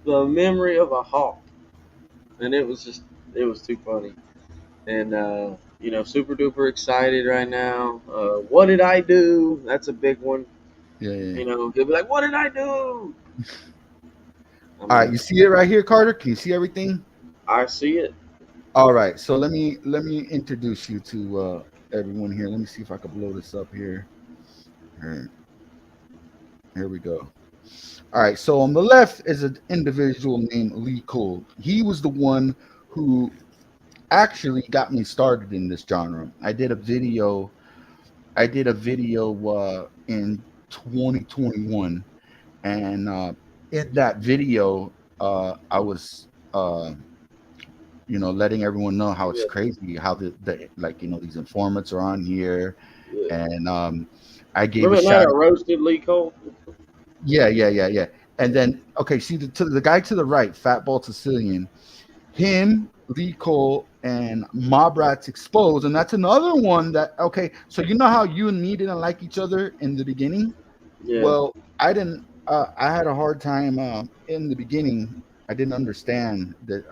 The memory of a hawk, and it was too funny, and super duper excited right now. What did I do? That's a big one. Yeah. He'll be like, "What did I do?" All right, you see it right here, Carter? Can you see everything? I see it. All right, so let me introduce you to everyone here. Let me see if I can blow this up here. Here we go. All right, so on the left is an individual named Lee Cole. He was the one who actually got me started in this genre. I did a video in 2021, and in that video, I was letting everyone know how it's crazy, how the these informants are on here, and I gave Remember a that night I shout. roasted Lee Cole? Yeah. And then, okay, see to the guy to the right, Fat Bald Sicilian, him, Lee Cole, and Mob Rats Exposed, and that's another one that, okay, so you know how you and me didn't like each other in the beginning? Yeah. Well, I didn't. I had a hard time in the beginning. I didn't understand that,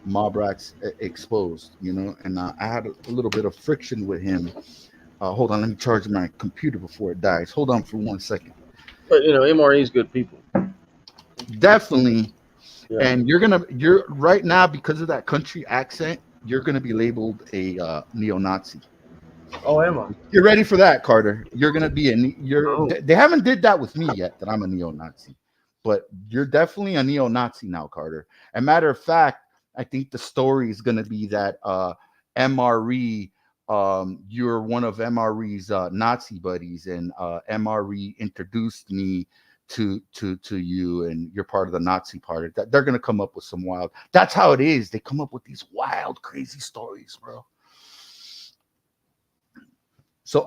Mob Rats Exposed, and I had a little bit of friction with him. Hold on, let me charge my computer before it dies. Hold on for 1 second. But MRE's good people. Definitely. Yeah. And you're right now, because of that country accent, you're gonna be labeled a neo-Nazi. Oh, am I? You're ready for that, Carter? You're gonna be Oh. They haven't did that with me yet, that I'm a neo-Nazi, but you're definitely a neo-Nazi now, Carter. And matter of fact, I think the story is gonna be that MRE, you're one of MRE's Nazi buddies, and MRE introduced me to you, and you're part of the Nazi party. That they're gonna come up with some wild. That's how it is. They come up with these wild, crazy stories, bro. So,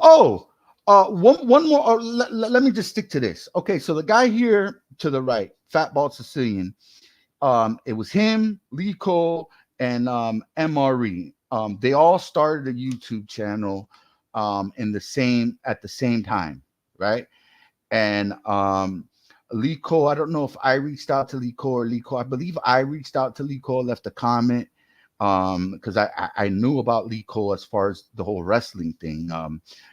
one more. Let me just stick to this. Okay, so the guy here to the right, Fat Bald Sicilian. It was him, Lee Cole, and MRE. They all started a YouTube channel at the same time, right? And Lee Cole, I don't know if I reached out to Lee Cole or Lee Cole. I believe I reached out to Lee Cole, left a comment, because I knew about Lee Cole as far as the whole wrestling thing.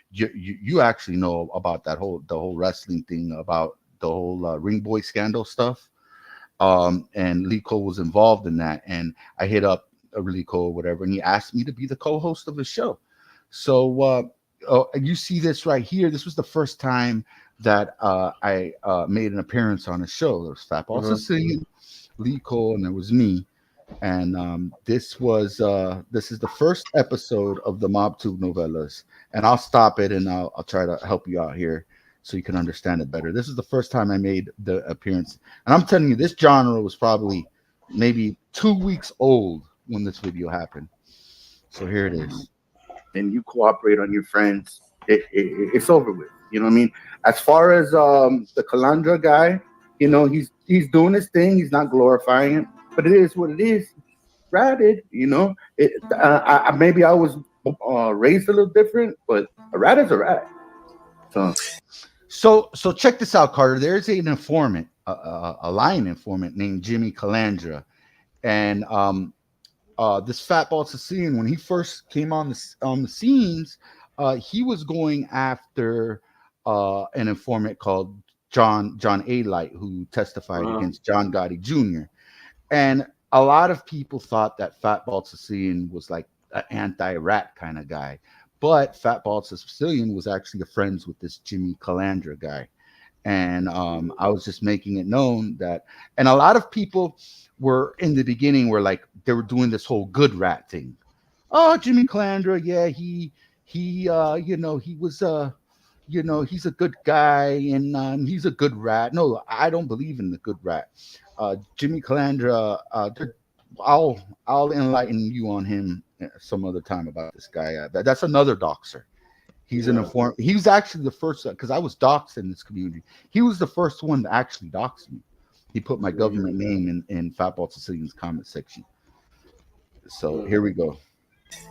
You actually know about the whole wrestling thing, about the whole Ring Boy scandal stuff. And Lee Cole was involved in that, and I hit up Lee Cole or whatever, and he asked me to be the co-host of the show. So you see this right here. This was the first time that I made an appearance on a show. There was Fat Ball Sicilian, Lee Cole, and there was me. And this is the first episode of the Mob Tube Novellas. And I'll stop it, and I'll try to help you out here so you can understand it better. This is the first time I made the appearance, and I'm telling you, this genre was probably maybe 2 weeks old when this video happened. So here it is. And you cooperate on your friends, it's over with. You know what I mean? As far as the Calandra guy, he's doing his thing. He's not glorifying it, but it is what it is. Ratted, maybe I was raised a little different, but a rat is a rat. So check this out, Carter. There's an informant, a lion informant named Jimmy Calandra, and this Fat Bald Sicilian, when he first came on the scenes, he was going after an informant called John A. Light, who testified against John Gotti Jr. And a lot of people thought that Fat Bald Sicilian was like an anti-rat kind of guy. But Fat Bald Sicilian was actually friends with this Jimmy Calandra guy. And I was just making it known that, and a lot of people were in the beginning were like, they were doing this whole good rat thing. Oh, Jimmy Calandra, yeah, he was he's a good guy, and he's a good rat. No, I don't believe in the good rat. Jimmy Calandra, I'll enlighten you on him some other time about this guy. That's another doxer. He's an inform. He was actually the first, because I was doxed in this community. He was the first one to actually dox me. He put my government name in Fatball Sicilian's comment section. So here we go.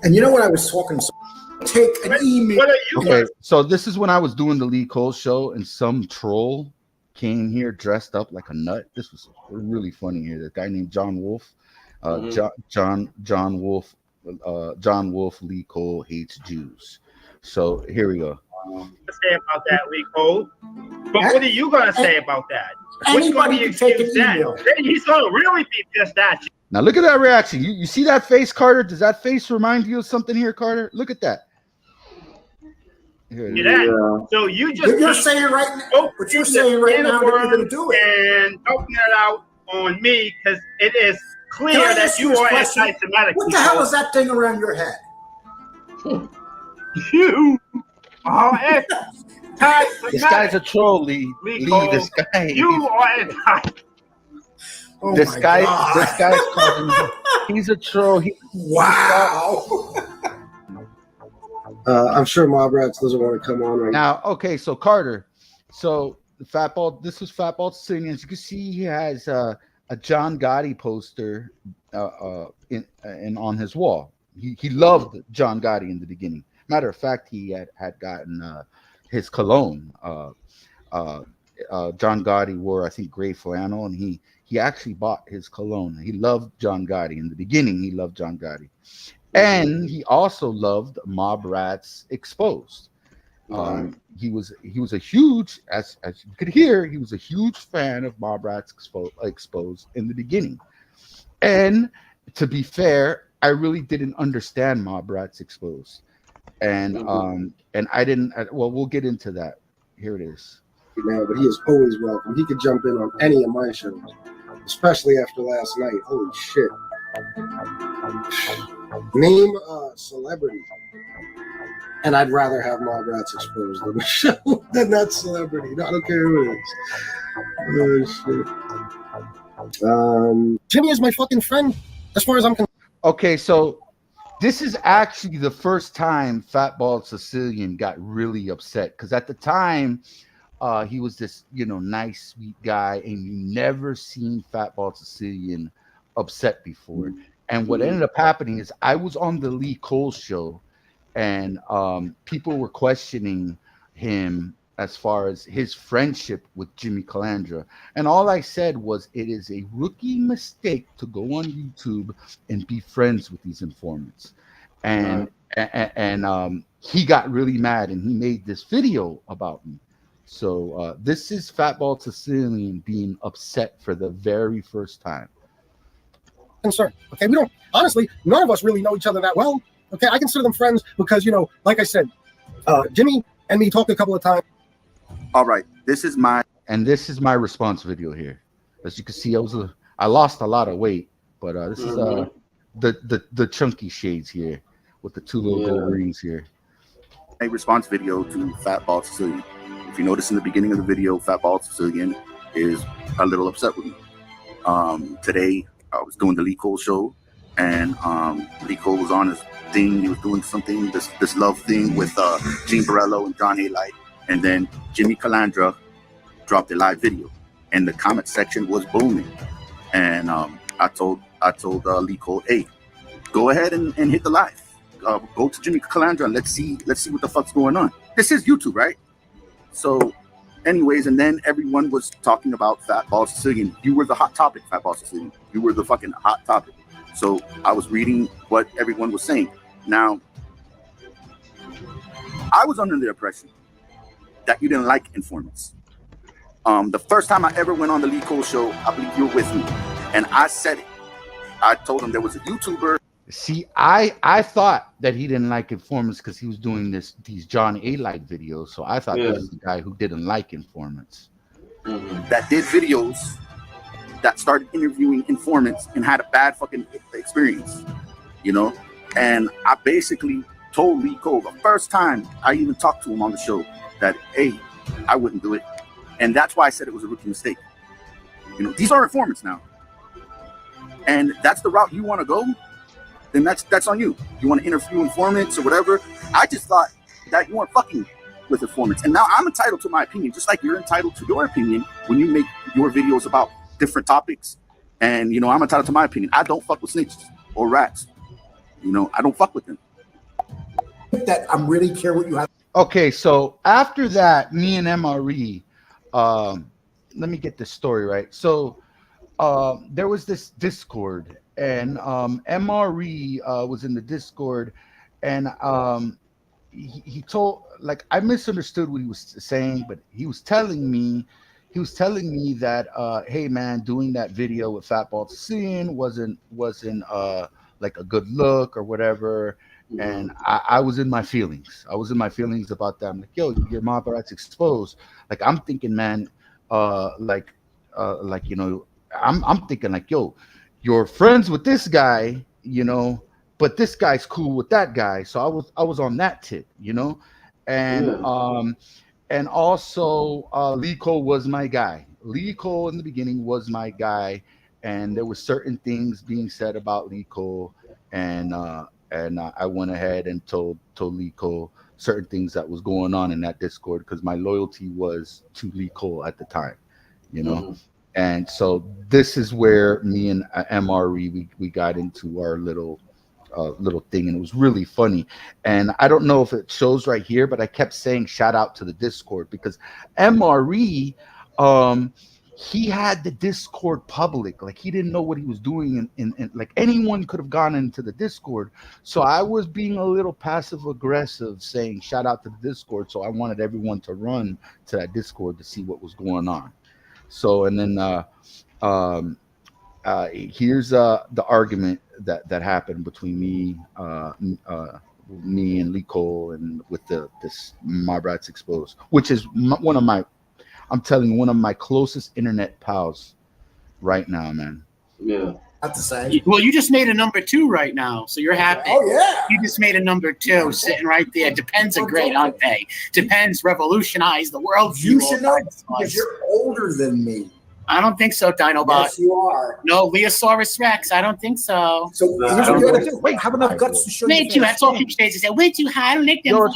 And you know what I was talking? Take an email. What are you? Okay, so this is when I was doing the Lee Cole show, and some troll came here dressed up like a nut. This was really funny here. The guy named John Wolf, John Wolf Lee Cole hates Jews. So here we go. Say about that, Lee Cole. But what are you gonna say about that? Anybody can take an email. He's gonna really be pissed at you. Now look at that reaction. You see that face, Carter? Does that face remind you of something here, Carter? Look at that. So you're saying right now, but you're saying right now that you're going to do it and open it out on me because it is clear that you are anti-Semitic. What the hell is that thing around your head? You are anti-Semitic. This guy's a troll, Lee. This guy. You are anti. Oh this guy's causing. He's a troll. Wow. I'm sure Mob Rats doesn't want to come on right now. Okay, so Carter, so Fatball. This was Fatball singing. As you can see, he has a John Gotti poster in on his wall. He loved John Gotti in the beginning. Matter of fact, he had gotten his cologne. John Gotti wore, I think, gray flannel, and he actually bought his cologne. He loved John Gotti in the beginning. He loved John Gotti. And he also loved Mob Rats Exposed. He was a huge, as you could hear, he was a huge fan of Mob Rats Exposed in the beginning. And to be fair, I really didn't understand Mob Rats Exposed, and I didn't. Well, we'll get into that. Here it is. now, but he is always welcome. He could jump in on any of my shows, especially after last night. Holy shit. Name a celebrity. And I'd rather have Mob Rats Exposed on the show than that celebrity. No, I don't care who it is. Oh, shit. Jimmy is my fucking friend, as far as I'm concerned. Okay, so this is actually the first time Fatball Sicilian got really upset, because at the time, he was this, nice, sweet guy, and you never seen Fatball Sicilian upset before. And what ended up happening is I was on the Lee Cole show, and people were questioning him as far as his friendship with Jimmy Calandra. And all I said was, it is a rookie mistake to go on YouTube and be friends with these informants. And he got really mad, and he made this video about me. So this is Fatball Sicilian being upset for the very first time. Concern. Okay, we don't, honestly, none of us really know each other that well. Okay, I consider them friends because, like I said, Jimmy and me talked a couple of times. All right, this is my response video here. As you can see, I lost a lot of weight, but this is the chunky shades here with the two little gold rings here. A response video to Fatball Sicilian. If you notice in the beginning of the video, Fatball Sicilian is a little upset with me. Today I was doing the Lee Cole show, and Lee Cole was on his thing. He was doing something, this love thing with Gene Borello and John A. Light. And then Jimmy Calandra dropped a live video, and the comment section was booming. And I told Lee Cole, hey, go ahead and hit the live. Go to Jimmy Calandra and let's see what the fuck's going on. This is YouTube, right? So, anyways, and then everyone was talking about Fatball Sicilian. You were the hot topic, Fatball Sicilian. You were the fucking hot topic. So I was reading what everyone was saying. Now, I was under the impression that you didn't like informants. The first time I ever went on the Lee Cole show, I believe you were with me, and I said it. I told him there was a YouTuber. See, I thought that he didn't like informants because he was doing these John A. Light videos. So I thought this was the guy who didn't like informants. That did videos that started interviewing informants and had a bad fucking experience, And I basically told Lee Cole the first time I even talked to him on the show that, hey, I wouldn't do it. And that's why I said it was a rookie mistake. These are informants now. and that's the route you want to go, then that's on you. You want to interview informants or whatever. I just thought that you weren't fucking with informants, and now I'm entitled to my opinion, just like you're entitled to your opinion when you make your videos about different topics. And I'm entitled to my opinion. I don't fuck with snitches or rats. I don't fuck with them. That I'm really care what you have. Okay, so after that, me and MRE, let me get this story right. So there was this Discord, and MRE was in the Discord, and he told, like, I misunderstood what he was saying, but he was telling me that hey man, doing that video with Fatball Sicilian wasn't like a good look or whatever. And I was in my feelings. I was in my feelings about that. I'm like, yo, your mob rights exposed. Like, I'm thinking, man, I'm thinking like, yo, you're friends with this guy, but this guy's cool with that guy. So I was on that tip, and also Lee Cole was my guy. Lee Cole in the beginning was my guy, and there were certain things being said about Lee Cole, and I went ahead and told Lee Cole certain things that was going on in that Discord because my loyalty was to Lee Cole at the time, And so this is where me and MRE we got into our little thing, and it was really funny. And I don't know if it shows right here, but I kept saying shout out to the Discord because MRE he had the Discord public. Like, he didn't know what he was doing, and like anyone could have gone into the Discord. So I was being a little passive aggressive, saying shout out to the Discord. So I wanted everyone to run to that Discord to see what was going on. So, and then here's the argument that happened between me and Lee Cole, and with this Mob Rats Exposed, which is one of my closest internet pals right now, man. Yeah. Not to say. Well, you just made a number 2 right now, so you're happy. Oh yeah. You just made a number 2 sitting right there. Depends a great on pay. Depends revolutionized the world. You should know because you're older than me. I don't think so, Dinobot. Yes, you are. No, Leosaurus Rex. I don't think so. So here's what you gotta do. Wait, have enough guts to show Way you. too. That's all people say. They say way too high. I don't like them. Yo,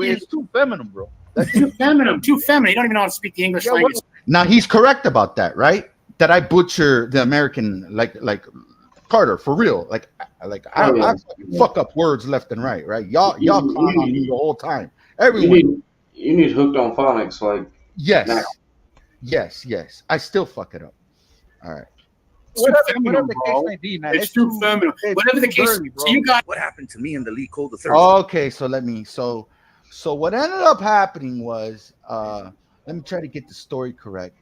it's too feminine, bro. That's too feminine. Too feminine. You don't even know how to speak the English language. Now he's correct about that, right? That I butcher the American, like Carter, for real. I fuck up words left and right? Y'all clown on me the whole time. Everyone. You need hooked on phonics, like. Yes. Now. Yes. I still fuck it up. All right. Whatever the case may be, man. It's too feminine. Whatever the case. Early, so you got. What happened to me and the Lee Cole the third? Okay, so so what ended up happening was, let me try to get the story correct.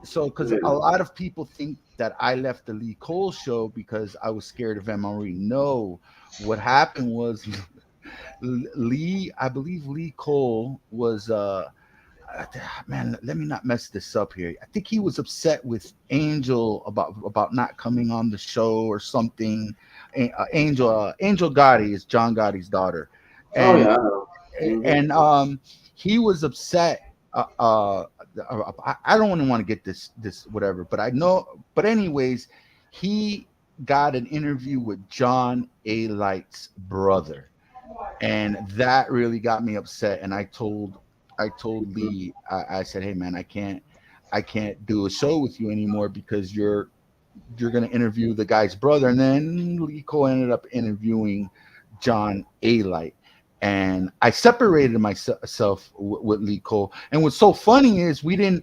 So, because a lot of people think that I left the Lee Cole show because I was scared of MRE. No, what happened was I believe Lee Cole was man, let me not mess this up here. I think he was upset with Angel about not coming on the show or something. Angel Gotti is John Gotti's daughter. And, and he was upset. I don't want to get this whatever, but I know. But anyways, he got an interview with John A. Light's brother, and that really got me upset. And I told Lee, I said, hey man, I can't do a show with you anymore because you're gonna interview the guy's brother. And then Lee Cole ended up interviewing John A. Light, and I separated myself with Lee Cole. And what's so funny is when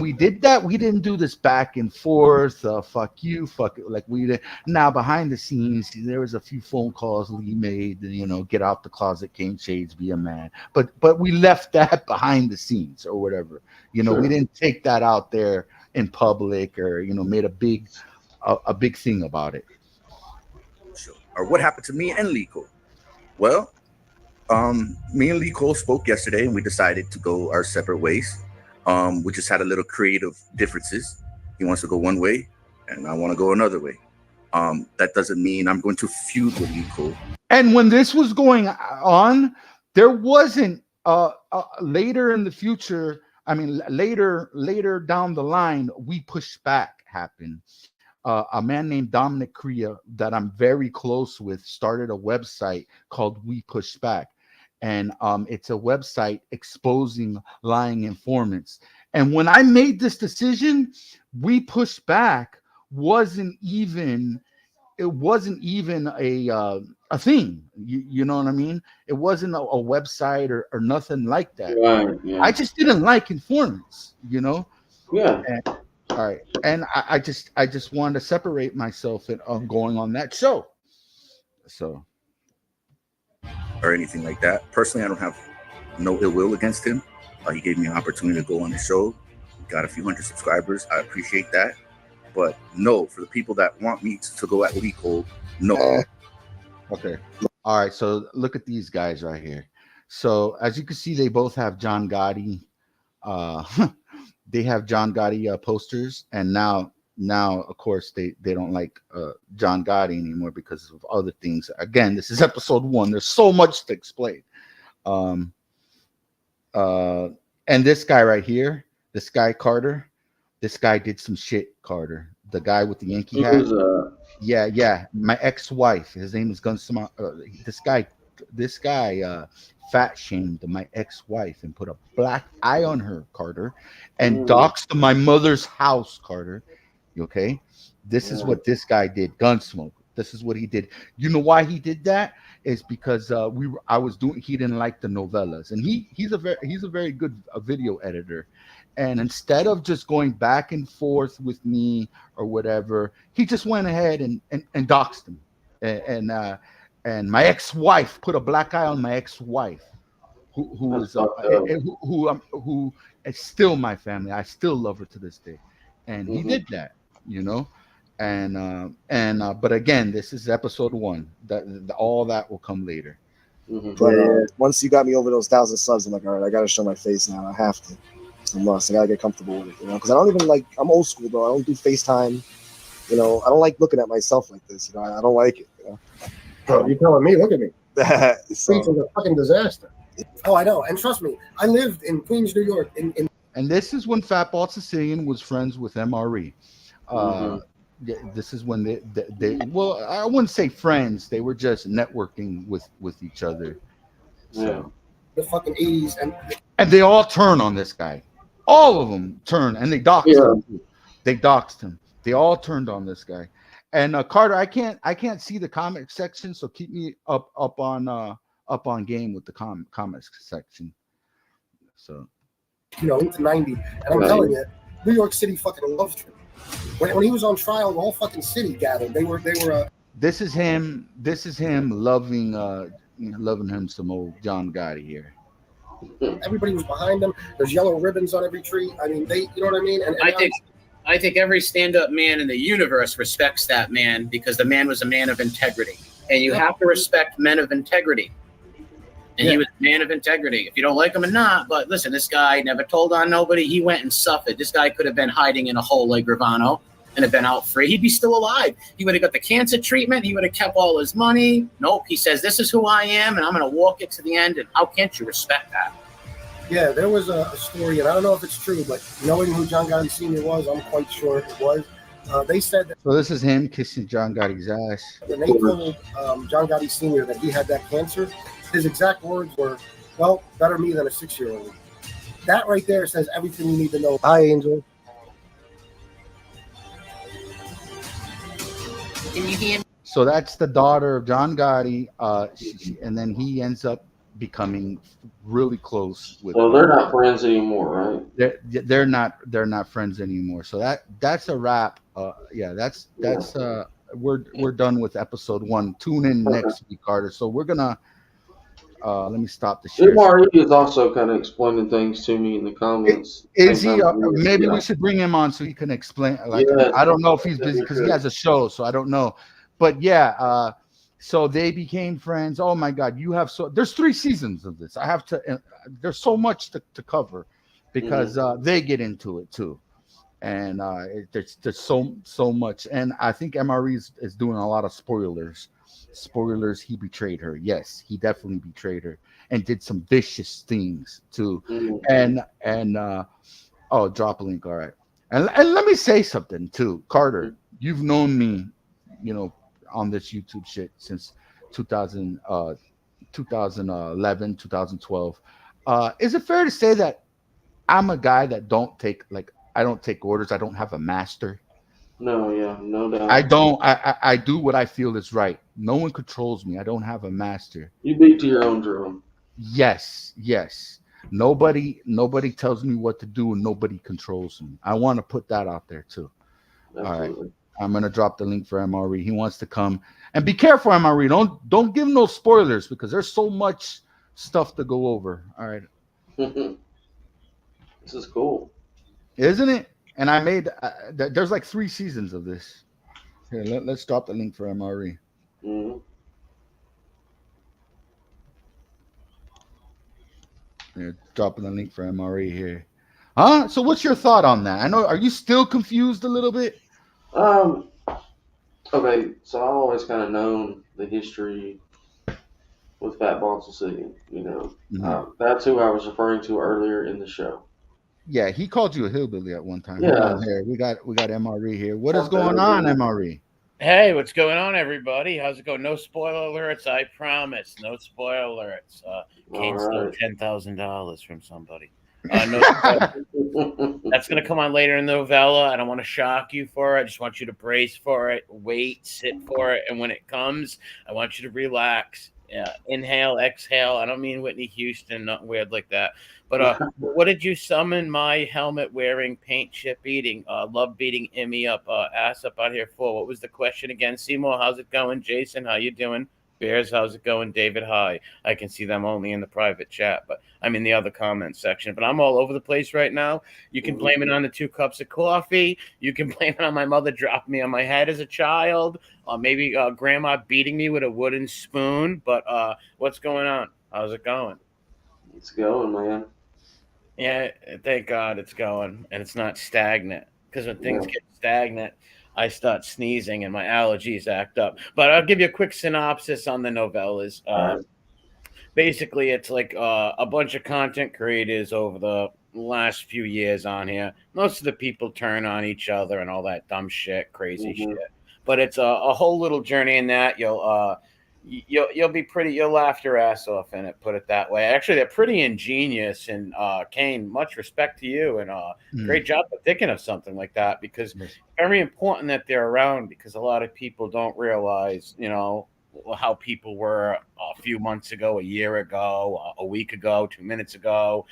we did that, we didn't do this back and forth, fuck you, fuck it, like we did. Now behind the scenes, there was a few phone calls Lee made, get out the closet, cane shades, be a man. But we left that behind the scenes or whatever. Sure. We didn't take that out there in public or made a big thing about it. Sure. Or what happened to me and Lee Cole? Well, me and Lee Cole spoke yesterday, and we decided to go our separate ways. We just had a little creative differences. He wants to go one way, and I want to go another way. That doesn't mean I'm going to feud with Lee Cole. And when this was going on, there wasn't later in the future. I mean, later down the line, we pushed back happened. a man named Dominic Crea that I'm very close with started a website called We Push Back. And it's a website exposing lying informants. And when I made this decision, We Push Back wasn't even a thing. You know what I mean? It wasn't a website or nothing like that. Right, yeah. I just didn't like informants, you know? Yeah. And, all right. And I just wanted to separate myself on going on that show. So. Or anything like that. Personally, I don't have no ill will against him. He gave me an opportunity to go on the show. Got a few hundred subscribers. I appreciate that. But no, for the people that want me to go at legal, no. Okay. All right. So look at these guys right here. So as you can see, they both have John Gotti. They have John Gotti posters, and now of course they don't like John Gotti anymore because of other things. Again, this is episode 1. There's so much to explain. And this guy right here, this guy Carter, this guy did some shit. Carter, the guy with the Yankee hat. Yeah. My ex-wife. His name is Gunsma. This guy fat shamed my ex-wife and put a black eye on her, Carter, and doxed my mother's house, Carter. Okay, this is what this guy did. Gunsmoke. This is what he did. You know why he did that? Is because he didn't like the novellas, and he's a very good video editor. And instead of just going back and forth with me or whatever, he just went ahead and doxed him. And my ex-wife put a black eye on my ex-wife, who is still my family. I still love her to this day, and he did that, you know. But again, this is episode 1. All that will come later. But once you got me over those 1,000 subs, I'm like, all right, I gotta show my face now. I have to. I must. I gotta get comfortable with it, you know. Because I don't even like. I'm old school, bro. I don't do FaceTime. You know, I don't like looking at myself like this. You know, I don't like it. You know. Bro, you're telling me? Look at me. So, It's a fucking disaster. Oh, I know. And trust me, I lived in Queens, New York. And this is when Fatball Sicilian was friends with MRE. This is when they well, I wouldn't say friends. They were just networking with each other. So. The fucking 80s, and they all turn on this guy. All of them turn, and they doxed him. They doxed him. They all turned on this guy. And Carter, I can't see the comic section, so keep me up on game with the comics section. So, you know, into 90, and I'm telling you, New York City fucking loved him. When he was on trial, the whole fucking city gathered. They were. This is him loving him some old John Gotti here. Everybody was behind him. There's yellow ribbons on every tree. I mean, you know what I mean? And I think every stand-up man in the universe respects that man because the man was a man of integrity. And you have to respect men of integrity. And he was a man of integrity. If you don't like him or not, but listen, this guy never told on nobody. He went and suffered. This guy could have been hiding in a hole like Gravano and have been out free. He'd be still alive. He would have got the cancer treatment. He would have kept all his money. Nope. He says, this is who I am, and I'm going to walk it to the end. And how can't you respect that? Yeah, there was a story, and I don't know if it's true, but knowing who John Gotti Sr. was, I'm quite sure it was. They said that. So this is him kissing John Gotti's ass. When they told John Gotti Sr. that he had that cancer, his exact words were, well, better me than a 6-year-old. That right there says everything you need to know. Hi, Angel. Can you hear me? So that's the daughter of John Gotti, and then he ends up becoming really close with. Well, they're not friends anymore, right? They're not friends anymore. So that's a wrap. We're done with episode 1. Tune in next week, Carter. So we're gonna let me stop the share. MRE is also kind of explaining things to me in the comments. Is he? Maybe we should bring him on so he can explain. I don't know if he's busy because he has a show, so I don't know. But yeah, so they became friends. Oh my God, there's 3 seasons of this. I have to. There's so much to cover because they get into it too, and there's so much. And I think MRE is doing a lot of spoilers. Spoilers. He betrayed her. Yes, he definitely betrayed her and did some vicious things too. And drop a link. All right. And let me say something too, Carter. you've known me, on this YouTube shit since 2000, 2011, 2012. Is it fair to say that I'm a guy that I don't take orders. I don't have a master. No, yeah, no doubt. I don't. I do what I feel is right. No one controls me. I don't have a master. You beat to your own drum. Yes. Nobody tells me what to do, and nobody controls me. I want to put that out there too. Absolutely. All right. I'm gonna drop the link for MRE. He wants to come, and be careful, MRE. Don't give him no spoilers because there's so much stuff to go over. All right. This is cool, isn't it? And I made there's like 3 seasons of this. Here, let's drop the link for MRE. Mm-hmm. Here, dropping the link for MRE here. Huh? So what's your thought on that? I know. Are you still confused a little bit? Okay, so I've always kind of known the history with Fatball Sicilian. That's who I was referring to earlier in the show. Yeah, he called you a hillbilly at one time. Yeah. Hold on here. We got MRE here. What is going on, MRE? Hey, what's going on, everybody? How's it going? No spoiler alerts, I promise. No spoiler alerts. Kane stole $10,000 from somebody. No, that's going to come on later in the novella. I don't want to shock you for it. I just want you to brace for it, wait, sit for it, and when it comes, I want you to relax. Yeah, inhale, exhale. I don't mean Whitney Houston, not weird like that. But what did you summon my helmet wearing, paint chip eating, love beating Emmy up, ass up out here for? What was the question again? Seymour, how's it going? Jason, how you doing? Bears, how's it going? David, hi. I can see them only in the private chat, but I'm in the other comments section. But I'm all over the place right now. You can blame it on the 2 cups of coffee. You can blame it on my mother dropping me on my head as a child, or maybe grandma beating me with a wooden spoon. But what's going on? How's it going? It's going, man. Yeah, thank God it's going, and it's not stagnant. Because when things get stagnant, I start sneezing and my allergies act up. But I'll give you a quick synopsis on the novellas. Basically, it's like a bunch of content creators over the last few years on here. Most of the people turn on each other and all that dumb shit, crazy shit. But it's a whole little journey in that. You'll be pretty. You'll laugh your ass off in it. Put it that way. Actually, they're pretty ingenious. And Kane, much respect to you, and great job of thinking of something like that, because very important that they're around, because a lot of people don't realize, how people were a few months ago, a year ago, a week ago, 2 minutes ago.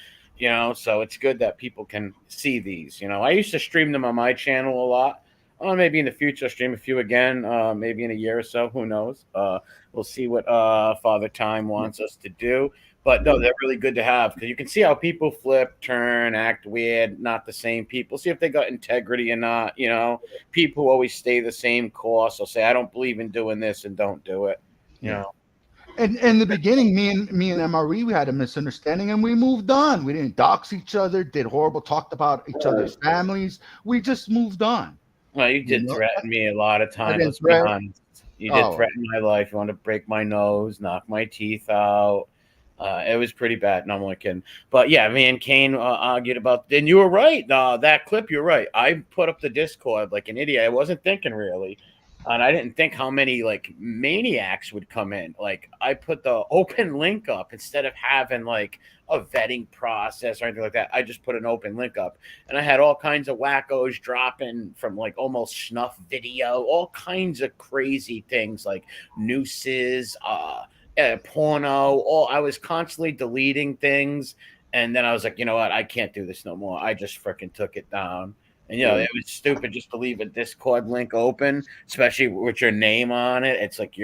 So it's good that people can see these. I used to stream them on my channel a lot. Maybe in the future I'll stream a few again, maybe in a year or so, who knows. We'll see what Father Time wants us to do. But no, they're really good to have, because you can see how people flip, turn, act weird, not the same people. See if they got integrity or not. People who always stay the same course will say, I don't believe in doing this, and don't do it. And in the beginning, me and MRE, we had a misunderstanding and we moved on. We didn't dox each other, did horrible, talked about each other's families. We just moved on. Well, you did threaten me a lot of times. Let's be honest. You did threaten my life. You wanted to break my nose, knock my teeth out. It was pretty bad. No, I'm only kidding. But yeah, me and Kane argued about. And you were right. That clip, you're right. I put up the Discord like an idiot. I wasn't thinking really. And I didn't think how many like maniacs would come in. Like I put the open link up instead of having like a vetting process or anything like that. I just put an open link up, and I had all kinds of wackos dropping from like almost snuff video, all kinds of crazy things like nooses, porno. I was constantly deleting things, and then I was like, you know what? I can't do this no more. I just freaking took it down. And, it was stupid just to leave a Discord link open, especially with your name on it. It's like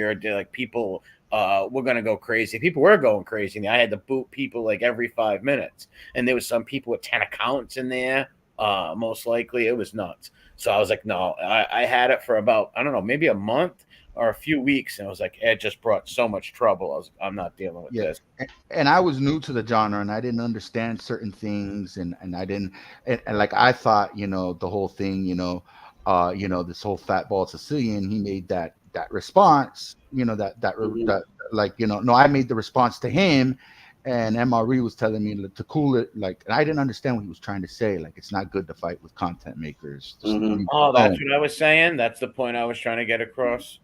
people were going to go crazy. People were going crazy. I had to boot people like every 5 minutes. And there was some people with 10 accounts in there. Most likely it was nuts. So I was like, no, I had it for about, I don't know, maybe a month or a few weeks. And I was like, it just brought so much trouble. I was I'm not dealing with this. And I was new to the genre, and I didn't understand certain things. And I didn't, and like, I thought, the whole thing, this whole Fatball Sicilian, he made that response, no, I made the response to him. and MRE was telling me to cool it, like, and I didn't understand what he was trying to say. Like, it's not good to fight with content makers. Just leave it Oh, that's alone. what I was saying. That's the point I was trying to get across.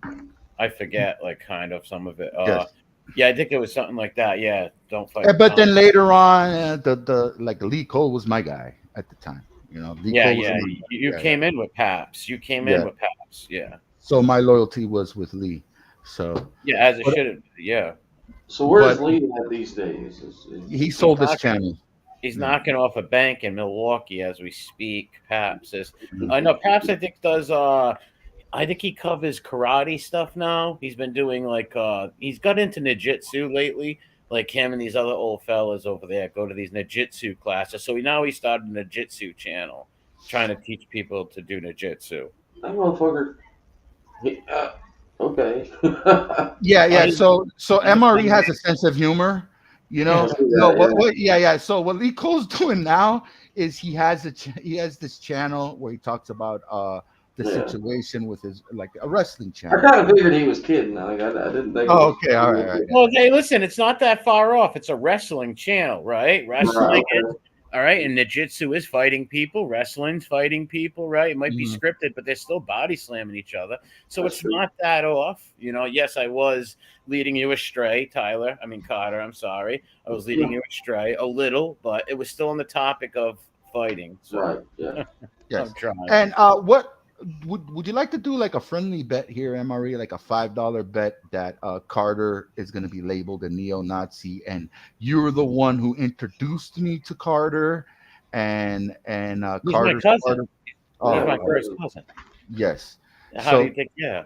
I forget, like, kind of some of it. Yes. Yeah, I think it was something like that. Yeah, don't fight. But then later on, the like Lee Cole was my guy at the time. You know, Lee Cole was my guy. You came in with Paps. You came in with Paps. Yeah. So my loyalty was with Lee. So yeah, as it should have. Yeah. So where's Lee at these days? He sold his channel. He's knocking off a bank in Milwaukee as we speak. Paps is. I know Paps. I think does. I think he covers karate stuff now. He's been doing like he's got into ninjutsu lately. Like him and these other old fellas over there go to these ninjutsu classes. So now he started a ninjutsu channel, trying to teach people to do ninjutsu. That motherfucker. Okay. Yeah. So MRE has a sense of humor, you know. So what Lee Cole's doing now is he has this channel where he talks about the situation with his, like, a wrestling channel. I kind of figured he was kidding. Like, I didn't think. Oh, okay, all right. Well, hey, listen, it's not that far off. It's a wrestling channel, right? Wrestling is all right, and ninjutsu is fighting people. Wrestling's fighting people, right? It might be scripted, but they're still body slamming each other. So it's not that off. You know, yes, I was leading you astray, Tyler. I mean, Carter, I'm sorry. I was leading you astray a little, but it was still on the topic of fighting. So. Right, yeah. Yes. I'm trying. And what would you like to do, like a friendly bet here, MRE, like a $5 bet that Carter is going to be labeled a neo-Nazi, and you're the one who introduced me to Carter, and He's Carter's my cousin. He's my first right. cousin. Yes. How do you think? Yeah.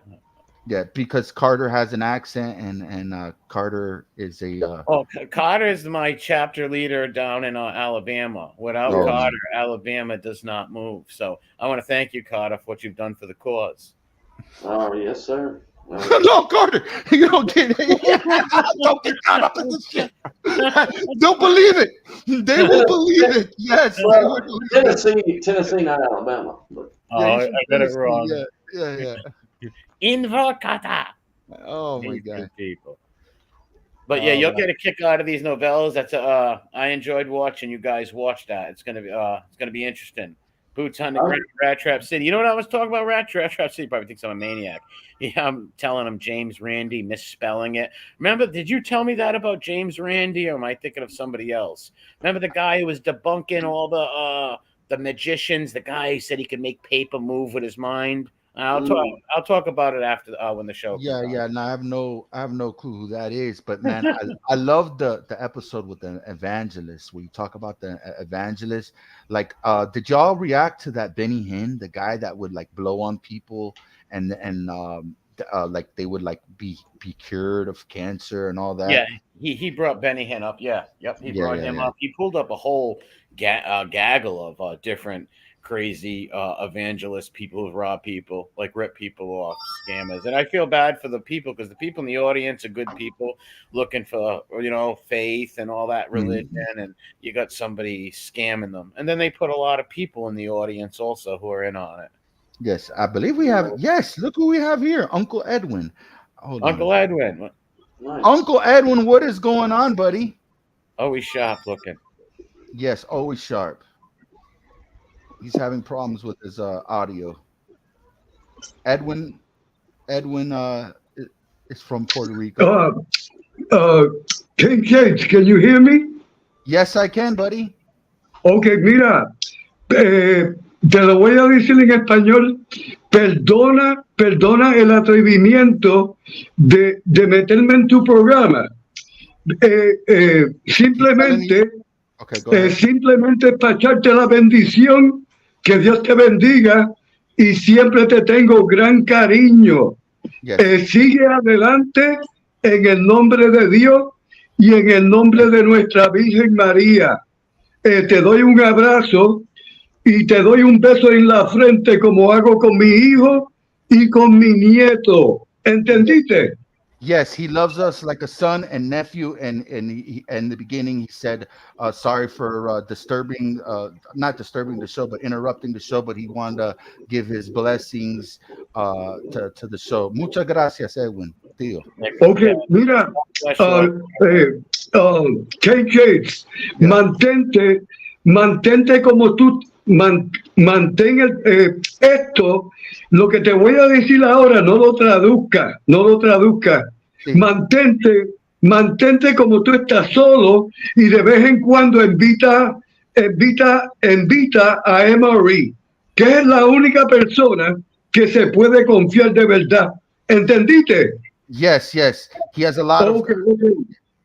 Yeah, because Carter has an accent, and Carter is a. Carter is my chapter leader down in Alabama. Without Carter, Alabama does not move. So I want to thank you, Carter, for what you've done for the cause. Oh, yes, sir. No, Carter, you don't get don't get caught up in this shit. Don't believe it. They will believe it. Yes. Well, Tennessee, not Alabama. But. I got it wrong. Yeah. Invocata. Oh my God. People. But yeah, you'll get a kick out of these novellas. That's I enjoyed watching you guys watch that. It's gonna be interesting. Boots on the ground, Rat Trap City. You know what I was talking about? Rat Trap City probably thinks I'm a maniac. Yeah, I'm telling him James Randi, misspelling it. Remember, did you tell me that about James Randi, or am I thinking of somebody else? Remember the guy who was debunking all the magicians? The guy who said he could make paper move with his mind. I'll talk about it after when the show comes on. Yeah. No, I have no clue who that is, but man, I love the episode with the evangelist where you talk about the evangelist. Like, did y'all react to that Benny Hinn, the guy that would like blow on people and like they would like be cured of cancer and all that? Yeah, he brought Benny Hinn up. Yeah, yep, he brought him up. He pulled up a whole gaggle of different crazy evangelist people who rob people, like rip people off, scammers. And I feel bad for the people, because the people in the audience are good people looking for, faith and all that religion, and you got somebody scamming them. And then they put a lot of people in the audience also who are in on it. Yes, I believe we have. Yes, look who we have here, Uncle Edwin. Uncle Edwin. Nice. Uncle Edwin, what is going on, buddy? Always sharp looking. Yes, always sharp. He's having problems with his audio. Edwin is from Puerto Rico. King James, can you hear me? Yes, I can, buddy. Okay, mira, te lo voy a decir en español. Perdona el atrevimiento de meterme en tu programa. Simplemente para echarte la bendición. Que Dios te bendiga y siempre te tengo gran cariño. Sigue adelante en el nombre de Dios y en el nombre de nuestra Virgen María. Te doy un abrazo y te doy un beso en la frente como hago con mi hijo y con mi nieto. ¿Entendiste? Yes, he loves us like a son and nephew, and he, in the beginning he said, sorry for not disturbing the show, but interrupting the show, but he wanted to give his blessings to the show. Muchas gracias, Edwin. tío. Ok, mira, Kate Gates, mantente como tú, mantén esto, lo que te voy a decir ahora, no lo traduzca. Sí. Mantente como tú estás solo y de vez en cuando invita a Emory, que es la única persona que se puede confiar de verdad. ¿Entendiste? Yes. He has a lot of. Okay.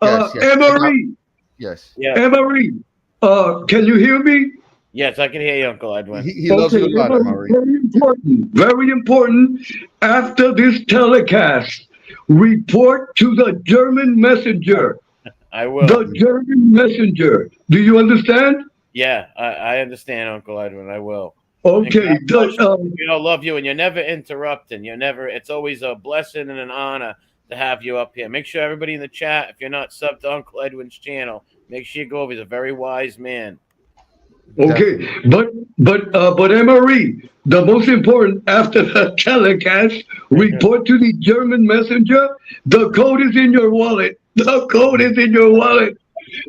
Yes. Emory. Yes. Yeah. Emory. Can you hear me? Yes, I can hear you, Uncle Edwin. He loves you a lot, Emory. Very important. After this telecast, report to the German messenger. I will. The German messenger. Do you understand? Yeah, I understand, Uncle Edwin. I will. Okay. Love you, and you're never interrupting. It's always a blessing and an honor to have you up here. Make sure everybody in the chat, if you're not subbed to Uncle Edwin's channel, make sure you go over. He's a very wise man. Okay, but Emory, the most important after the telecast, report to the German messenger. The code is in your wallet.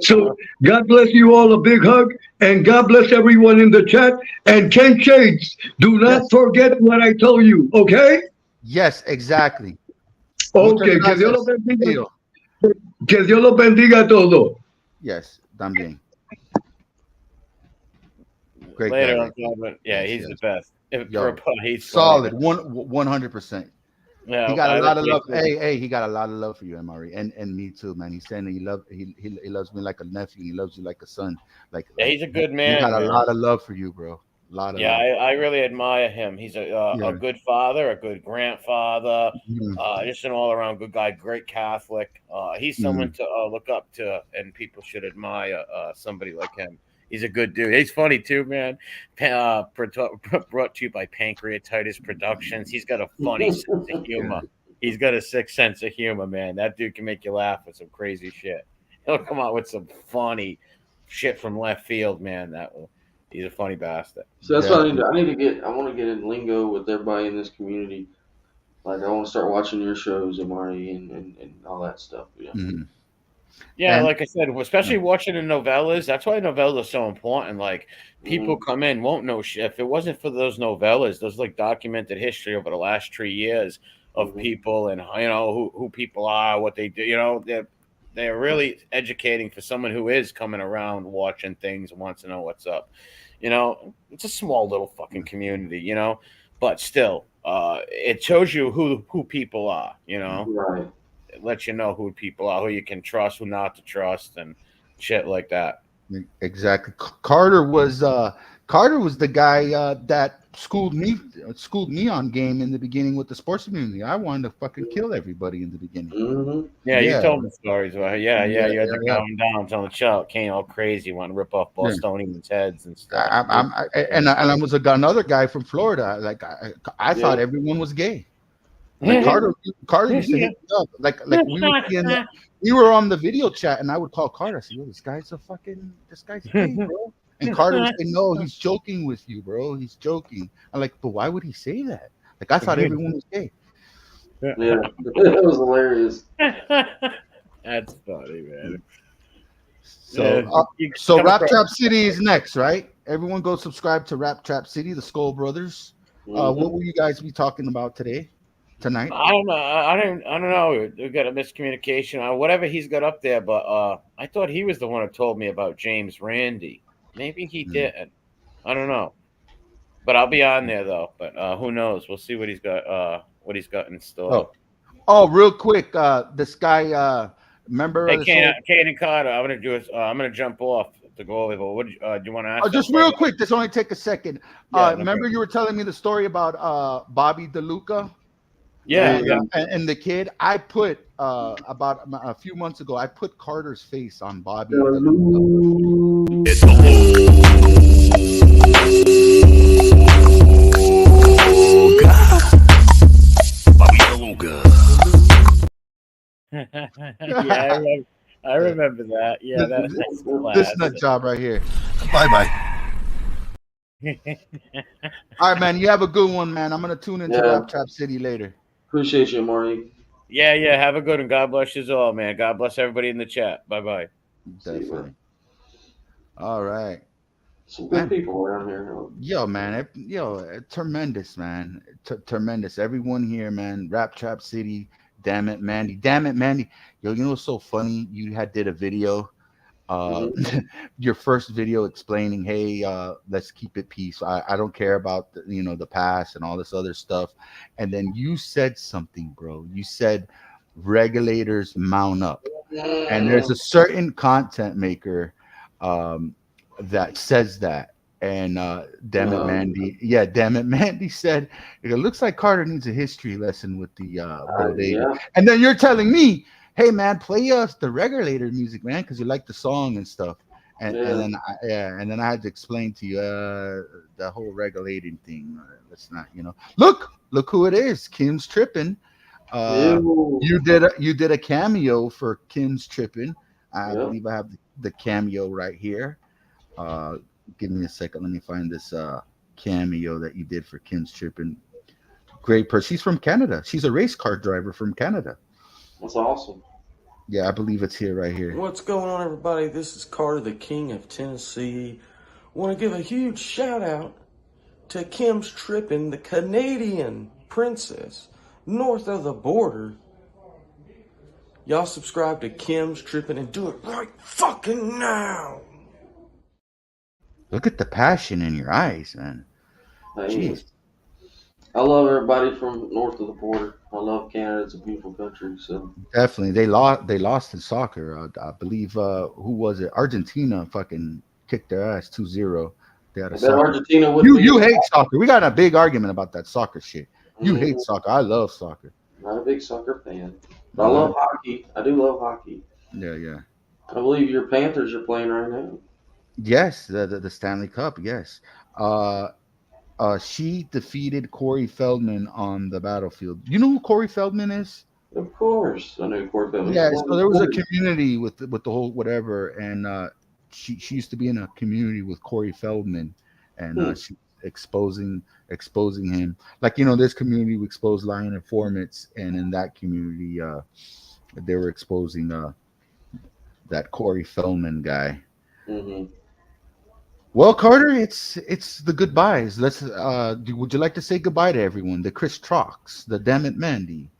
So God bless you all. A big hug, and God bless everyone in the chat. And Ken Shades, do not forget what I told you. Okay? Yes, exactly. Okay. Que Dios los bendiga. Que Dios los bendiga a todos. Yes, también. Great Later, guy. Uncle Edwin. Yeah, he's the best. He's solid, funny. 100%. Yeah, he got a lot of love. Hey, he got a lot of love for you, Emory, and me too, man. He's saying he loves me like a nephew. He loves you like a son. He's a good man. He got a man. lot of love for you, bro. Love. I really admire him. He's a good father, a good grandfather, just an all-around good guy, great Catholic. He's someone to look up to, and people should admire somebody like him. He's a good dude. He's funny too, man. Brought to you by Pancreatitis Productions. He's got a funny sense of humor. He's got a sick sense of humor, man. That dude can make you laugh with some crazy shit. He'll come out with some funny shit from left field, man. He's a funny bastard. So that's what I need to get. I want to get in lingo with everybody in this community. Like I want to start watching your shows, Amari, and all that stuff. Yeah. Mm-hmm. Yeah, like I said, especially watching the novellas. That's why novellas are so important. Like people come in, won't know shit. If it wasn't for those novellas, those like documented history over the last 3 years of people and who people are, what they do. They're really educating for someone who is coming around, watching things, and wants to know what's up. It's a small little fucking community, but still, it shows you who people are. Right. It lets you know who people are, who you can trust, who not to trust, and shit like that. Exactly. Carter was the guy that schooled me on game in the beginning with the sports community. I wanted to fucking kill everybody in the beginning. Mm-hmm. Yeah, you told me stories about it. You had to going down on the show. Came all crazy, wanting to rip off Bostonians' heads and stuff. I was another guy from Florida. Like I thought everyone was gay. Like Carter used to hit me up. Like we were on the video chat, and I would call Carter. I said, "Yo, this guy's gay, bro." And Carter would say, "No, he's joking with you, bro. He's joking." I'm like, "But why would he say that? Like I thought everyone was gay." Yeah, that was hilarious. That's funny, man. So Rap Trap City is next, right? Everyone go subscribe to Rap Trap City, the Skull Brothers. What will you guys be talking about tonight? I don't know. I don't know. We got a miscommunication on whatever he's got up there, but I thought he was the one who told me about James Randi. Maybe he didn't. I don't know. But I'll be on there though. But who knows? We'll see what he's got. What he's got in store. Oh, real quick. This guy. Remember? Hey, Kane and Carter. I'm gonna jump off to go over. But what do you want to ask? Just real quick. This only take a second. Remember you were telling me the story about Bobby DeLuca? Yeah. And the kid, I put about a few months ago, I put Carter's face on Bobby. Yeah, I remember that. Yeah, that's this nut job right here. Bye. All right, man. You have a good one, man. I'm gonna tune into Rap Trap City later. Appreciate you, Marty. Yeah. Have a good one. God bless you all, man. God bless everybody in the chat. Bye-bye. Definitely. All right. Some good people around here. Yo, man. Tremendous, man. Tremendous. Everyone here, man. Rap Trap City. Damn it, Mandy. Damn it, Mandy. Yo, you know what's so funny? You did a video. Your first video explaining, hey, let's keep it peace. I don't care about the past and all this other stuff. And then you said something, bro. You said regulators mount up. And there's a certain content maker that says that. And damn it, Mandy said, it looks like Carter needs a history lesson with the bodega. And then you're telling me, hey man, play us the regulator music, man, because you like the song and stuff. And then I had to explain to you the whole regulating thing. Let's not, look who it is. Kim's Trippin'. You did a cameo for Kim's Trippin'. I believe I have the cameo right here. Give me a second. Let me find this cameo that you did for Kim's Trippin'. Great person. She's from Canada. She's a race car driver from Canada. That's awesome. Yeah, I believe it's here, right here. What's going on, everybody? This is Carter, the King of Tennessee. Want to give a huge shout out to Kim's Trippin', the Canadian princess, north of the border. Y'all subscribe to Kim's Trippin' and do it right fucking now. Look at the passion in your eyes, man. Jeez. I love everybody from north of the border. I love Canada. It's a beautiful country. So definitely, they lost in soccer. I believe who was it? Argentina fucking kicked their ass 2-0. They had Argentina. You hate soccer. We got a big argument about that soccer shit. You hate soccer. I love soccer. Not a big soccer fan, but I love hockey. I do love hockey. Yeah. I believe your Panthers are playing right now. Yes, the Stanley Cup. Yes. She defeated Corey Feldman on the battlefield. You know who Corey Feldman is? Of course, I know who Corey Feldman. Yeah, so there was a community with the whole whatever, and she used to be in a community with Corey Feldman, and she exposing him. Like this community we expose lying informants, and in that community, they were exposing that Corey Feldman guy. Mm-hmm. Well, Carter, it's the goodbyes. Would you like to say goodbye to everyone? The Chris Trox, the Dammit Mandy.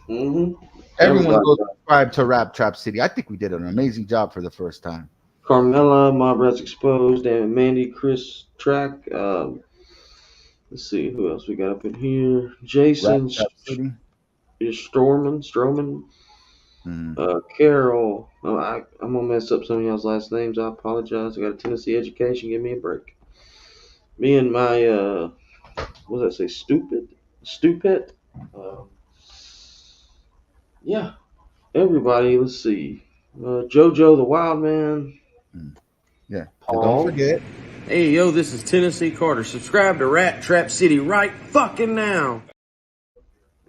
Mm-hmm. Everyone go subscribe to Rap Trap City. I think we did an amazing job for the first time. Carmella, Mob Rats Exposed, Dammit Mandy, Chris Track. Let's see who else we got up in here. Jason Stroman. Carol. I'm gonna mess up some of y'all's last names. I apologize. I got a Tennessee education. Give me a break. Me and my what does that say? Stupid. Yeah. Everybody. Let's see. JoJo the Wild Man. Yeah. Paul. Don't forget. Hey, yo, this is Tennessee Carter. Subscribe to Rat Trap City right fucking now.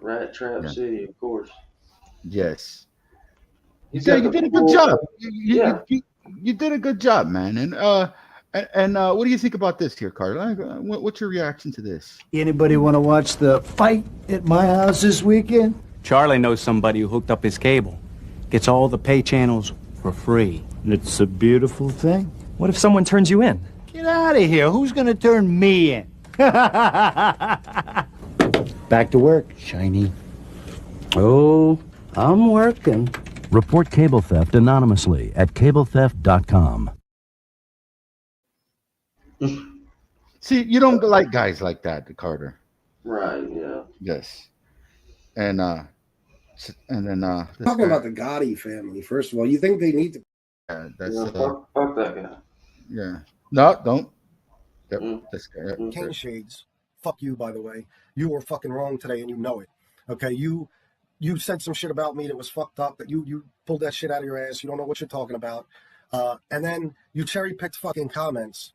Rat Trap City, of course. Yes. You did a good job. You did a good job, man. And what do you think about this here, Carter? What's your reaction to this? Anybody want to watch the fight at my house this weekend? Charlie knows somebody who hooked up his cable. Gets all the pay channels for free. It's a beautiful thing. What if someone turns you in? Get out of here. Who's going to turn me in? Back to work, Shiny. Oh, I'm working. Report cable theft anonymously at cabletheft.com. See, you don't like guys like that, Carter. Right, yeah. Yes. And then talking about the Gotti family, first of all, you think they need to fuck that guy. Yeah. No, don't. This guy. King Shades. Fuck you, by the way. You were fucking wrong today and you know it. Okay, you said some shit about me that was fucked up, that you pulled that shit out of your ass. You don't know what you're talking about. And then you cherry-picked fucking comments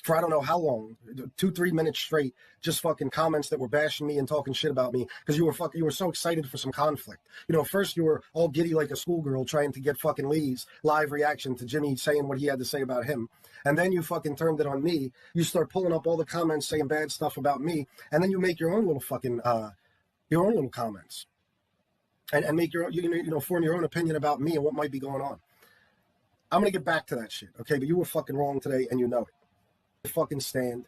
for I don't know how long, 2-3 minutes straight, just fucking comments that were bashing me and talking shit about me because you were so excited for some conflict. First you were all giddy like a schoolgirl trying to get fucking Lee's live reaction to Jimmy saying what he had to say about him. And then you fucking turned it on me. You start pulling up all the comments saying bad stuff about me. And then you make your own little fucking, your own little comments. and make your own, form your own opinion about me and what might be going on. I'm going to get back to that shit, okay? But you were fucking wrong today, and you know it. Fucking stand.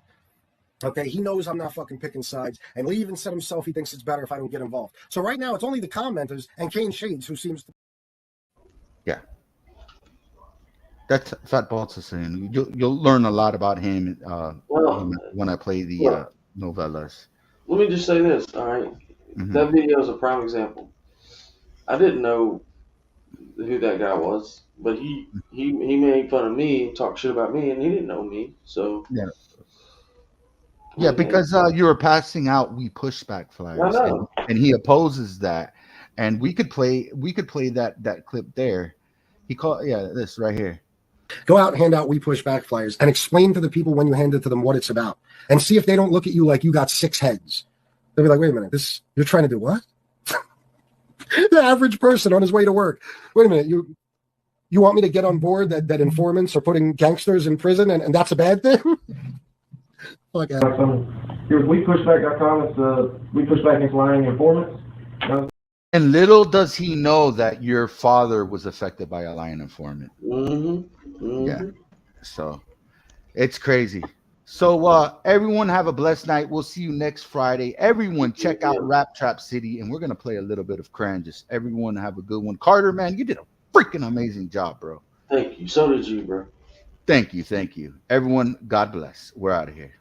Okay, he knows I'm not fucking picking sides, and Lee even said himself he thinks it's better if I don't get involved. So right now, it's only the commenters and Kane Shades who seems to... Yeah. That's Fat Balls is saying. You'll learn a lot about him when I play the novellas. Let me just say this, all right? That video is a prime example. I didn't know who that guy was, but he made fun of me, talked shit about me, and he didn't know me. So yeah, because you were passing out "We Pushback" flyers, and he opposes that. And we could play that clip there. He called this right here. Go out and hand out "We Pushback" flyers and explain to the people when you hand it to them what it's about, and see if they don't look at you like you got 6 heads. They'll be like, "Wait a minute, you're trying to do what?" The average person on his way to work. Wait a minute, you want me to get on board that informants are putting gangsters in prison and that's a bad thing? Fuck out. Here's WePushback.com. It's We Push Back Against Lying Informants. And little does he know that your father was affected by a lying informant. Yeah. So it's crazy. So everyone have a blessed night. We'll see you next Friday. Everyone check out Rap Trap City, and we're gonna play a little bit of Cranjus. Everyone have a good one. Carter, man, you did a freaking amazing job, bro. Thank you. So did you, bro. Thank you. Everyone, God bless. We're out of here.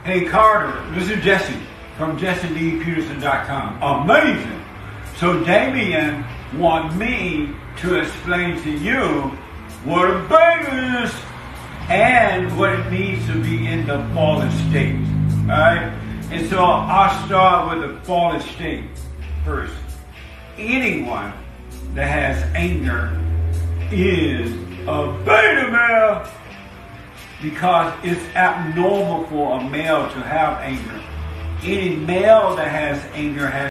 Hey Carter, this is Jesse from JesseLeePeterson.com. Amazing. So Damien want me to explain to you what a bang is and what it means to be in the fallen state. Alright? And so I'll start with the fallen state first. Anyone that has anger is a beta male, because it's abnormal for a male to have anger. Any male that has anger has